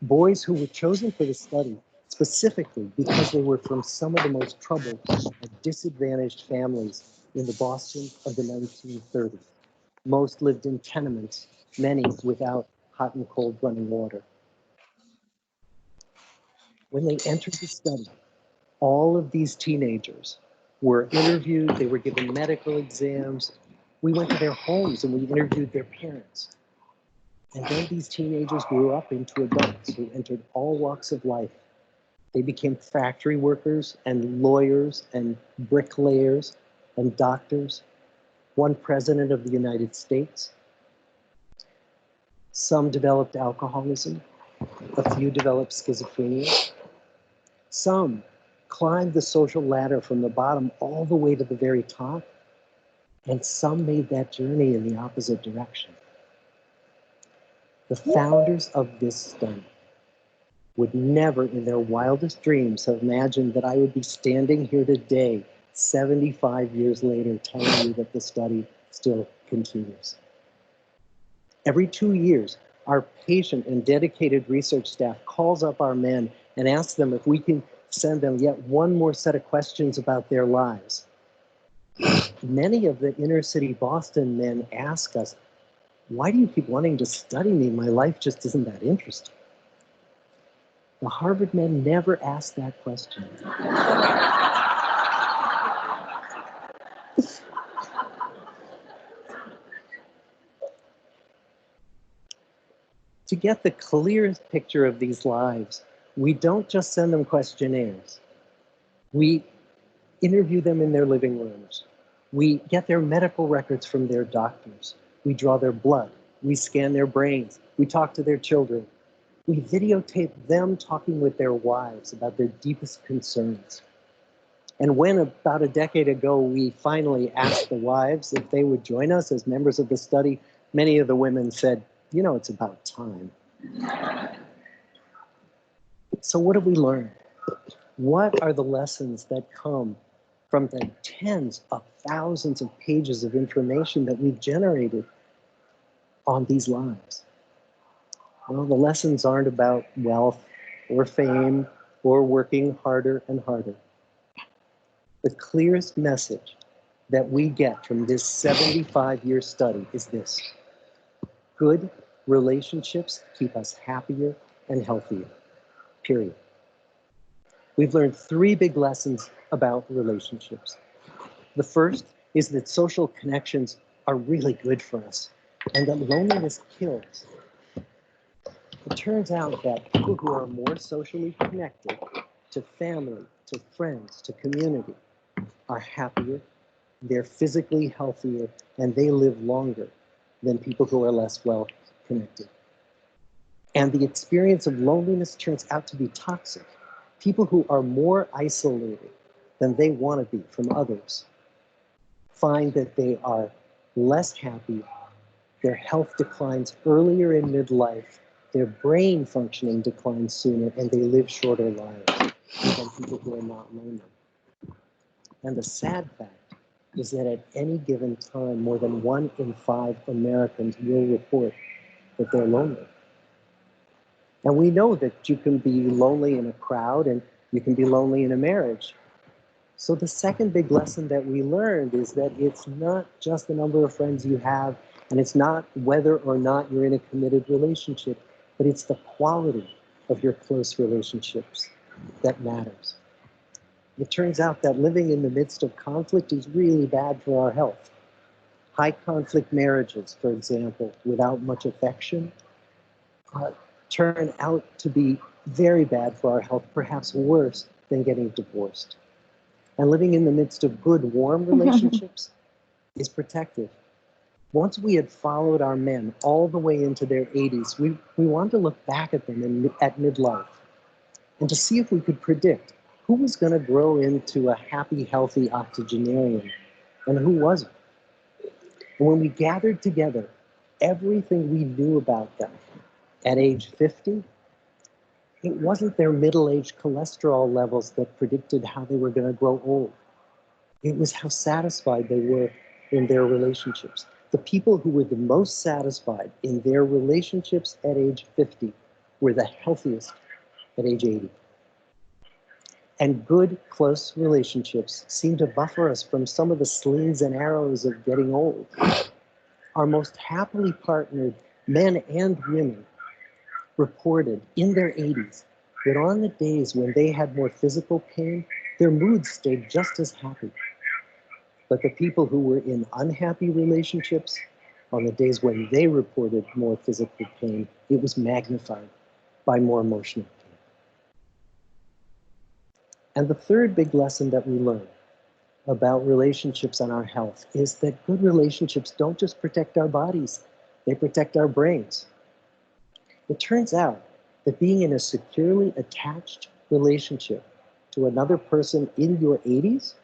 Boys who were chosen for the study specifically because they were from some of the most troubled and disadvantaged families in the Boston of the 1930s. Most lived in tenements, many without hot and cold running water. When they entered the study, all of these teenagers were interviewed, they were given medical exams. We went to their homes and we interviewed their parents. And then these teenagers grew up into adults who entered all walks of life. They became factory workers and lawyers and bricklayers and doctors. One president of the United States. Some developed alcoholism. A few developed schizophrenia. Some climbed the social ladder from the bottom all the way to the very top. And some made that journey in the opposite direction. The founders of this study would never in their wildest dreams have imagined that I would be standing here today, 75 years later, telling you that the study still continues. Every 2 years, our patient and dedicated research staff calls up our men and asks them if we can send them yet one more set of questions about their lives. Many of the inner city Boston men ask us, "Why do you keep wanting to study me? My life just isn't that interesting." The Harvard men never asked that question. To get the clearest picture of these lives, we don't just send them questionnaires. We interview them in their living rooms. We get their medical records from their doctors. We draw their blood. We scan their brains. We talk to their children. We videotape them talking with their wives about their deepest concerns. And when about a decade ago, we finally asked the wives if they would join us as members of the study, many of the women said, "You know, it's about time." So what have we learned? What are the lessons that come from the tens of thousands of pages of information that we've generated on these lives? Well, the lessons aren't about wealth or fame or working harder and harder. The clearest message that we get from this 75-year study is this: good relationships keep us happier and healthier, period. We've learned 3 big lessons about relationships. The first is that social connections are really good for us and that loneliness kills. It turns out that people who are more socially connected to family, to friends, to community are happier, they're physically healthier, and they live longer than people who are less well connected. And the experience of loneliness turns out to be toxic. People who are more isolated than they want to be from others find that they are less happy, their health declines earlier in midlife, their brain functioning declines sooner, and they live shorter lives than people who are not lonely. And the sad fact is that at any given time, more than 1 in 5 Americans will report that they're lonely. And we know that you can be lonely in a crowd and you can be lonely in a marriage. So the second big lesson that we learned is that it's not just the number of friends you have, and it's not whether or not you're in a committed relationship, but it's the quality of your close relationships that matters. It turns out that living in the midst of conflict is really bad for our health. High conflict marriages, for example, without much affection, turn out to be very bad for our health, perhaps worse than getting divorced. And living in the midst of good, warm relationships is protective. Once we had followed our men all the way into their 80s, we wanted to look back at them at midlife and to see if we could predict who was going to grow into a happy, healthy octogenarian and who wasn't. And when we gathered together everything we knew about them at age 50, it wasn't their middle-aged cholesterol levels that predicted how they were going to grow old. It was how satisfied they were in their relationships. The people who were the most satisfied in their relationships at age 50 were the healthiest at age 80. And good, close relationships seem to buffer us from some of the slings and arrows of getting old. Our most happily partnered men and women reported in their 80s that on the days when they had more physical pain, their moods stayed just as happy. But the people who were in unhappy relationships, on the days when they reported more physical pain, it was magnified by more emotional pain. And the third big lesson that we learned about relationships and our health is that good relationships don't just protect our bodies, they protect our brains. It turns out that being in a securely attached relationship to another person in your 80s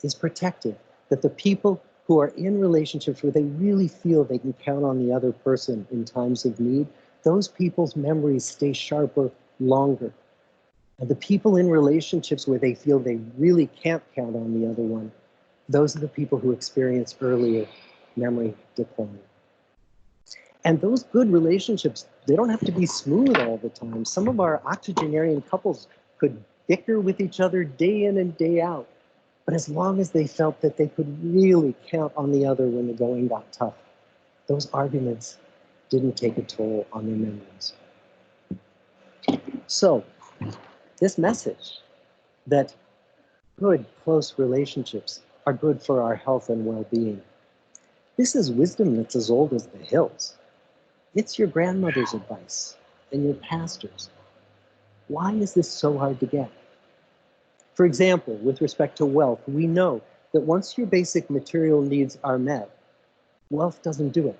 is protective. That the people who are in relationships where they really feel they can count on the other person in times of need, those people's memories stay sharper longer. And the people in relationships where they feel they really can't count on the other one, those are the people who experience earlier memory decline. And those good relationships, they don't have to be smooth all the time. Some of our octogenarian couples could bicker with each other day in and day out. But as long as they felt that they could really count on the other when the going got tough, those arguments didn't take a toll on their memories. So, this message that good, close relationships are good for our health and well-being, this is wisdom that's as old as the hills. It's your grandmother's advice and your pastor's. Why is this so hard to get? For example, with respect to wealth, we know that once your basic material needs are met, wealth doesn't do it.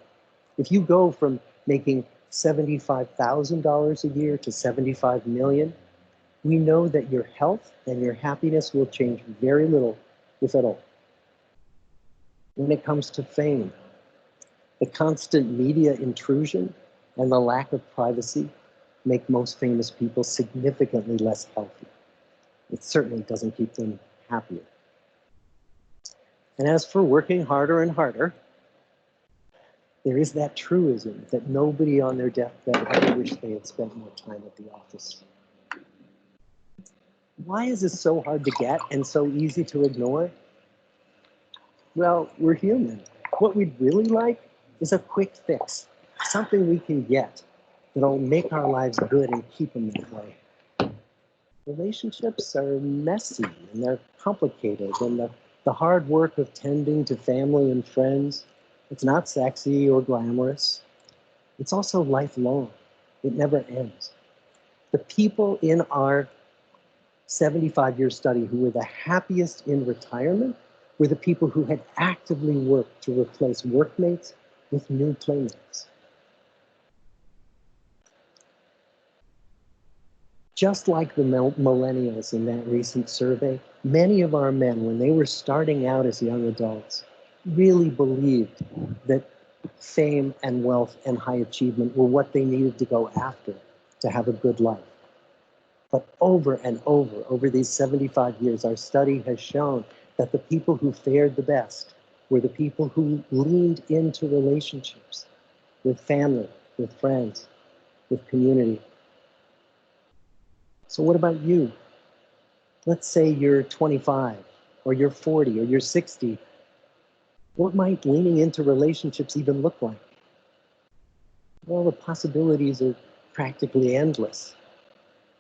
If you go from making $75,000 a year to $75 million, we know that your health and your happiness will change very little, if at all. When it comes to fame, the constant media intrusion and the lack of privacy make most famous people significantly less healthy. It certainly doesn't keep them happier. And as for working harder and harder, there is that truism that nobody on their deathbed ever wished they had spent more time at the office. Why is this so hard to get and so easy to ignore? Well, we're human. What we'd really like is a quick fix, something we can get that'll make our lives good and keep them that way. Relationships are messy and they're complicated, and the hard work of tending to family and friends, it's not sexy or glamorous. It's also lifelong. It never ends. The people in our 75-year study who were the happiest in retirement were the people who had actively worked to replace workmates with new playmates. Just like the millennials in that recent survey, many of our men, when they were starting out as young adults, really believed that fame and wealth and high achievement were what they needed to go after to have a good life. But over and over these 75 years, our study has shown that the people who fared the best were the people who leaned into relationships with family, with friends, with community. So what about you? Let's say you're 25, or you're 40, or you're 60. What might leaning into relationships even look like? Well, the possibilities are practically endless.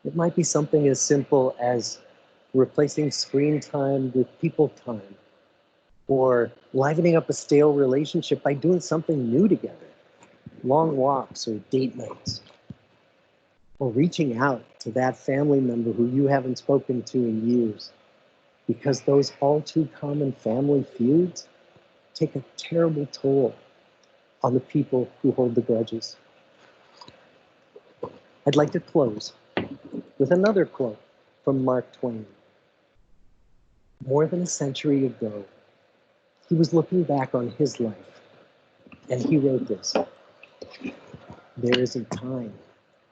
It might be something as simple as replacing screen time with people time, or livening up a stale relationship by doing something new together, long walks or date nights, or reaching out to that family member who you haven't spoken to in years, because those all too common family feuds take a terrible toll on the people who hold the grudges. I'd like to close with another quote from Mark Twain. More than a century ago, he was looking back on his life, and he wrote this: "There is a time,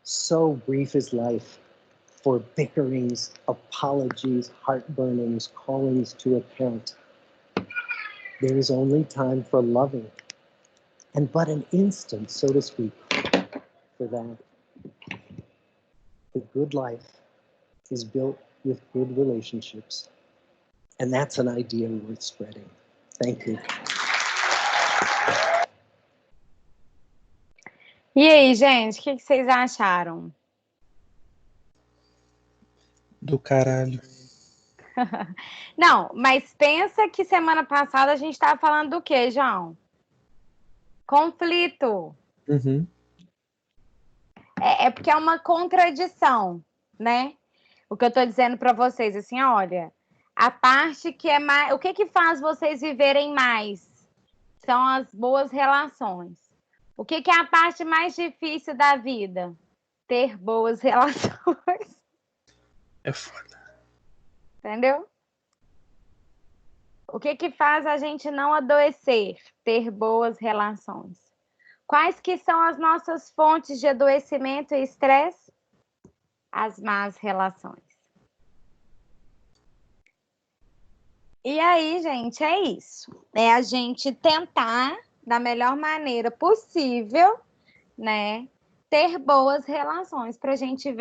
so brief is life, for bickerings, apologies, heartburnings, callings to account. There is only time for loving, and but an instant, so to speak, for that. The good life is built with good relationships, and that's an idea worth spreading." Thank you. E aí, gente, o que vocês acharam? Do caralho. Não, mas pensa que semana passada a gente estava falando do quê, João? Conflito. Uhum. É porque é uma contradição, né? O que eu estou dizendo para vocês, assim, olha, a parte que é mais... O que faz vocês viverem mais? São as boas relações. O que é a parte mais difícil da vida? Ter boas relações. É foda. Entendeu? O que faz a gente não adoecer? Ter boas relações. Quais que são as nossas fontes de adoecimento e estresse? As más relações. E aí, gente, é isso. É a gente tentar, da melhor maneira possível, né, ter boas relações para a gente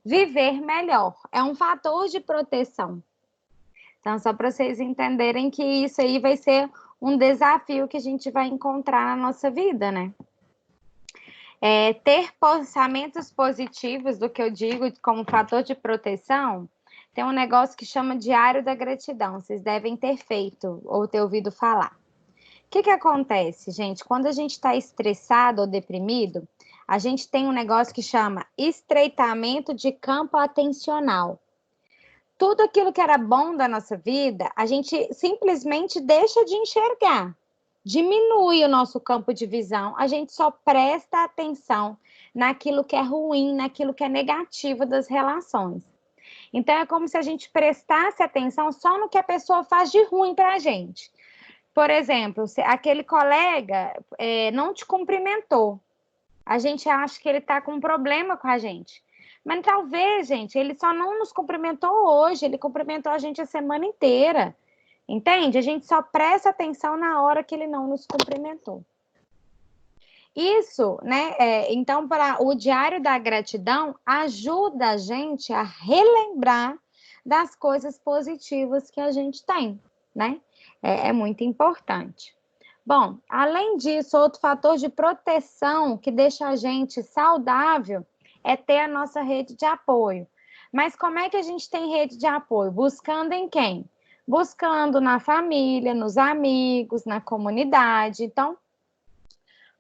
viver melhor. É um fator de proteção. Então, só para vocês entenderem que isso aí vai ser um desafio que a gente vai encontrar na nossa vida, né? Ter pensamentos positivos, do que eu digo como fator de proteção, tem um negócio que chama Diário da Gratidão. Vocês devem ter feito ou ter ouvido falar. O que acontece, gente? Quando a gente está estressado ou deprimido, a gente tem um negócio que chama estreitamento de campo atencional. Tudo aquilo que era bom da nossa vida, a gente simplesmente deixa de enxergar. Diminui o nosso campo de visão, a gente só presta atenção naquilo que é ruim, naquilo que é negativo das relações. Então, é como se a gente prestasse atenção só no que a pessoa faz de ruim para a gente. Por exemplo, se aquele colega não te cumprimentou, A gente acha que ele está com um problema com a gente. Mas talvez, gente, ele só não nos cumprimentou hoje, ele cumprimentou a gente a semana inteira. Entende? A gente só presta atenção na hora que ele não nos cumprimentou. Isso, né? Então, para o Diário da Gratidão, ajuda a gente a relembrar das coisas positivas que a gente tem, né? É muito importante. Bom, além disso, outro fator de proteção que deixa a gente saudável é ter a nossa rede de apoio. Mas como é que a gente tem rede de apoio? Buscando em quem? Buscando na família, nos amigos, na comunidade. Então,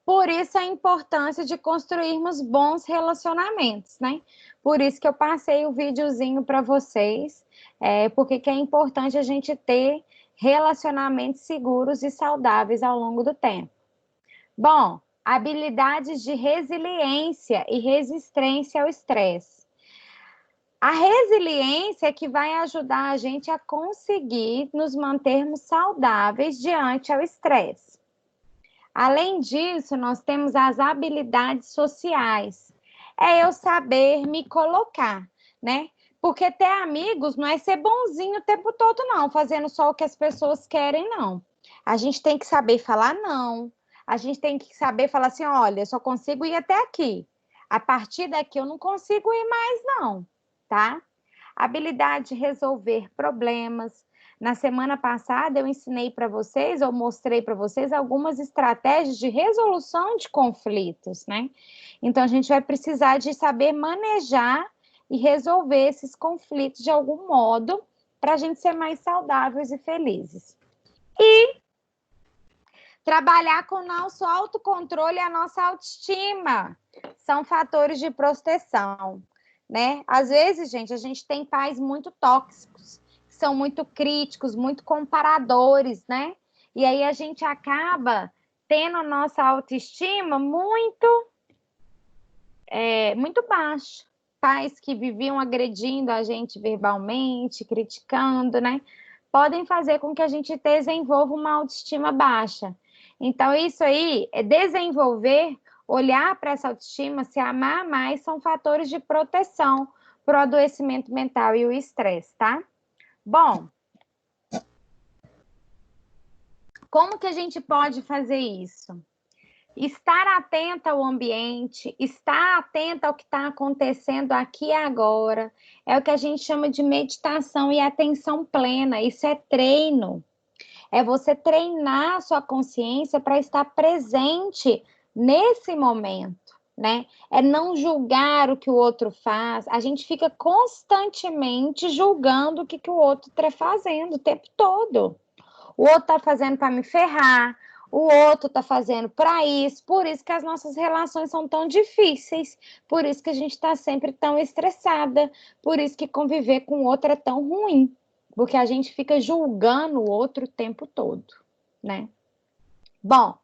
por isso a importância de construirmos bons relacionamentos, né? Por isso que eu passei o videozinho para vocês, porque que é importante a gente ter relacionamentos seguros e saudáveis ao longo do tempo. Bom, habilidades de resiliência e resistência ao estresse. A resiliência é que vai ajudar a gente a conseguir nos mantermos saudáveis diante ao estresse. Além disso, nós temos as habilidades sociais. É eu saber me colocar, né? Porque ter amigos não é ser bonzinho o tempo todo, não, fazendo só o que as pessoas querem, não. A gente tem que saber falar não. A gente tem que saber falar assim, olha, eu só consigo ir até aqui. A partir daqui eu não consigo ir mais, não, tá? Habilidade de resolver problemas. Na semana passada eu ensinei para vocês, ou mostrei para vocês algumas estratégias de resolução de conflitos, né? Então a gente vai precisar de saber manejar e resolver esses conflitos de algum modo para a gente ser mais saudáveis e felizes. E trabalhar com o nosso autocontrole e a nossa autoestima. São fatores de proteção, né? Às vezes, gente, a gente tem pais muito tóxicos, que são muito críticos, muito comparadores, né? E aí a gente acaba tendo a nossa autoestima muito baixa. Pais que viviam agredindo a gente verbalmente, criticando, né? Podem fazer com que a gente desenvolva uma autoestima baixa. Então, isso aí é desenvolver, olhar para essa autoestima, se amar mais, são fatores de proteção para o adoecimento mental e o estresse, tá? Bom, como que a gente pode fazer isso? Estar atenta ao ambiente, estar atenta ao que está acontecendo aqui e agora, é o que a gente chama de meditação e atenção plena. Isso é treino. É você treinar a sua consciência para estar presente nesse momento, né? É não julgar o que o outro faz. A gente fica constantemente julgando o que o outro está fazendo o tempo todo. O outro está fazendo para me ferrar, o outro está fazendo para isso, por isso que as nossas relações são tão difíceis, por isso que a gente está sempre tão estressada, por isso que conviver com o outro é tão ruim, porque a gente fica julgando o outro o tempo todo, né? Bom,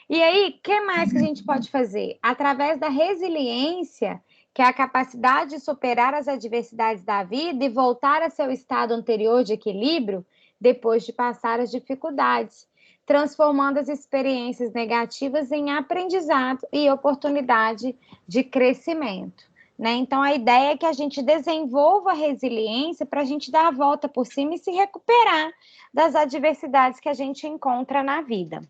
e aí, o que mais que a gente pode fazer? Através da resiliência, que é a capacidade de superar as adversidades da vida e voltar a seu estado anterior de equilíbrio depois de passar as dificuldades, transformando as experiências negativas em aprendizado e oportunidade de crescimento, né? Então, a ideia é que a gente desenvolva a resiliência para a gente dar a volta por cima e se recuperar das adversidades que a gente encontra na vida.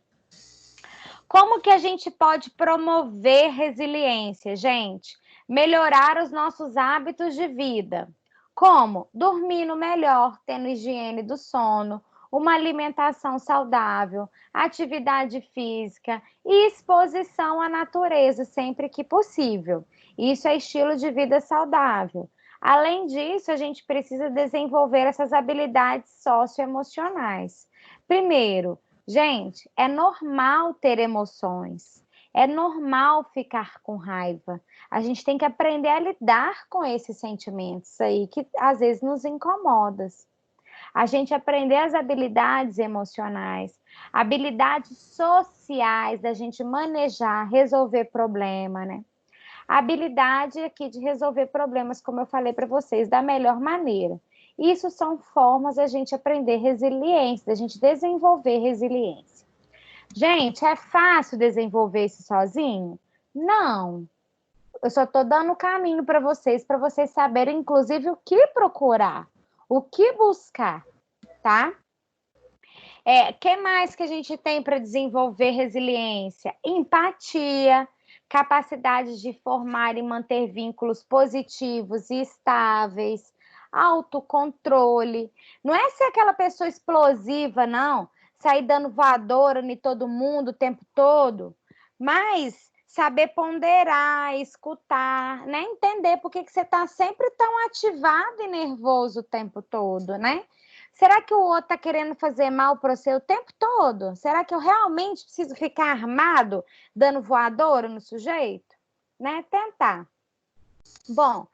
Como que a gente pode promover resiliência, gente? Melhorar os nossos hábitos de vida. Como? Dormindo melhor, tendo higiene do sono, uma alimentação saudável, atividade física e exposição à natureza sempre que possível. Isso é estilo de vida saudável. Além disso, a gente precisa desenvolver essas habilidades socioemocionais. Primeiro, gente, é normal ter emoções, é normal ficar com raiva. A gente tem que aprender a lidar com esses sentimentos aí que às vezes nos incomodam. A gente aprender as habilidades emocionais, habilidades sociais, da gente manejar, resolver problema, né? A habilidade aqui de resolver problemas, como eu falei para vocês, da melhor maneira. Isso são formas da gente aprender resiliência, da gente desenvolver resiliência. Gente, é fácil desenvolver isso sozinho? Não. Eu só estou dando o caminho para vocês saberem, inclusive, o que procurar, o que buscar, tá? Que mais que a gente tem para desenvolver resiliência? Empatia, capacidade de formar e manter vínculos positivos e estáveis, autocontrole. Não é ser aquela pessoa explosiva, não, sair dando voadora em todo mundo o tempo todo, mas saber ponderar, escutar, né? Entender por que você está sempre tão ativado e nervoso o tempo todo, né? Será que o outro está querendo fazer mal para você o tempo todo? Será que eu realmente preciso ficar armado, dando voadora no sujeito? Né? Tentar. Bom,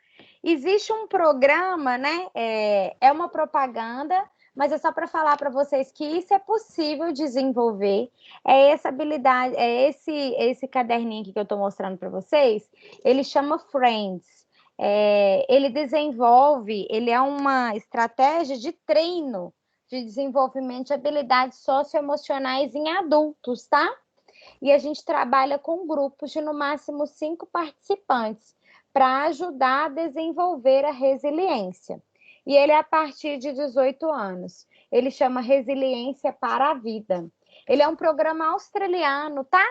existe um programa, né? É uma propaganda, mas é só para falar para vocês que isso é possível desenvolver. É essa habilidade, é esse caderninho aqui que eu estou mostrando para vocês. Ele chama Friends. Ele desenvolve, ele é uma estratégia de treino de desenvolvimento de habilidades socioemocionais em adultos, tá? E a gente trabalha com grupos de no máximo 5 participantes para ajudar a desenvolver a resiliência. E ele é a partir de 18 anos. Ele chama Resiliência para a Vida. Ele é um programa australiano, tá?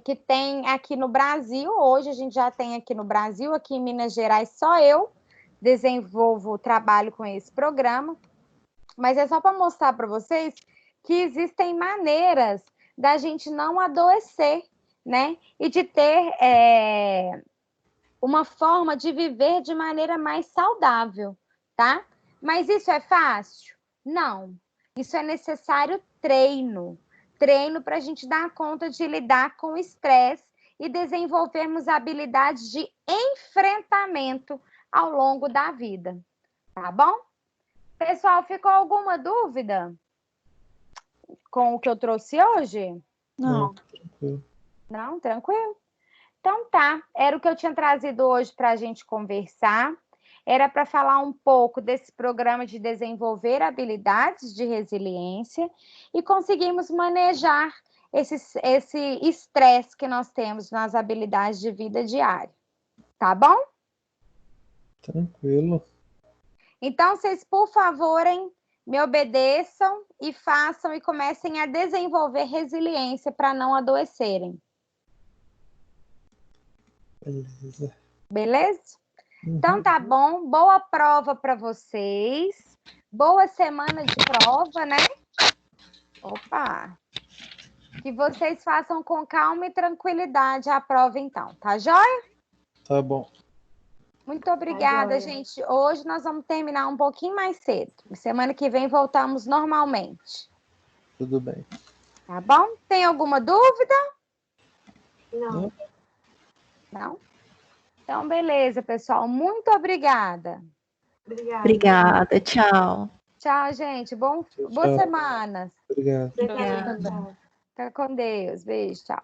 Que tem aqui no Brasil, hoje a gente já tem aqui no Brasil, aqui em Minas Gerais, só eu desenvolvo trabalho com esse programa, mas é só para mostrar para vocês que existem maneiras da gente não adoecer, né? E de ter uma forma de viver de maneira mais saudável, tá? Mas isso é fácil? Não. Isso é necessário treino para a gente dar conta de lidar com o estresse e desenvolvermos habilidades de enfrentamento ao longo da vida, tá bom? Pessoal, ficou alguma dúvida com o que eu trouxe hoje? Não. Tranquilo. Não? Tranquilo? Então tá, era o que eu tinha trazido hoje para a gente conversar. Era para falar um pouco desse programa de desenvolver habilidades de resiliência e conseguirmos manejar esse estresse que nós temos nas habilidades de vida diária. Tá bom? Tranquilo. Então, vocês, por favor, me obedeçam e façam e comecem a desenvolver resiliência para não adoecerem. Beleza. Beleza? Então tá bom, boa prova para vocês, boa semana de prova, né? Opa! Que vocês façam com calma e tranquilidade a prova então, tá joia? Tá bom. Muito obrigada, joia. gente. Hoje nós vamos terminar um pouquinho mais cedo. Semana que vem voltamos normalmente. Tudo bem. Tá bom? Tem alguma dúvida? Não. Não? Então, beleza, pessoal. Muito obrigada. Obrigada. Obrigada, tchau. Tchau, gente. Boas Tchau. semanas. Obrigado. Obrigada. Fica com Deus. Beijo, tchau.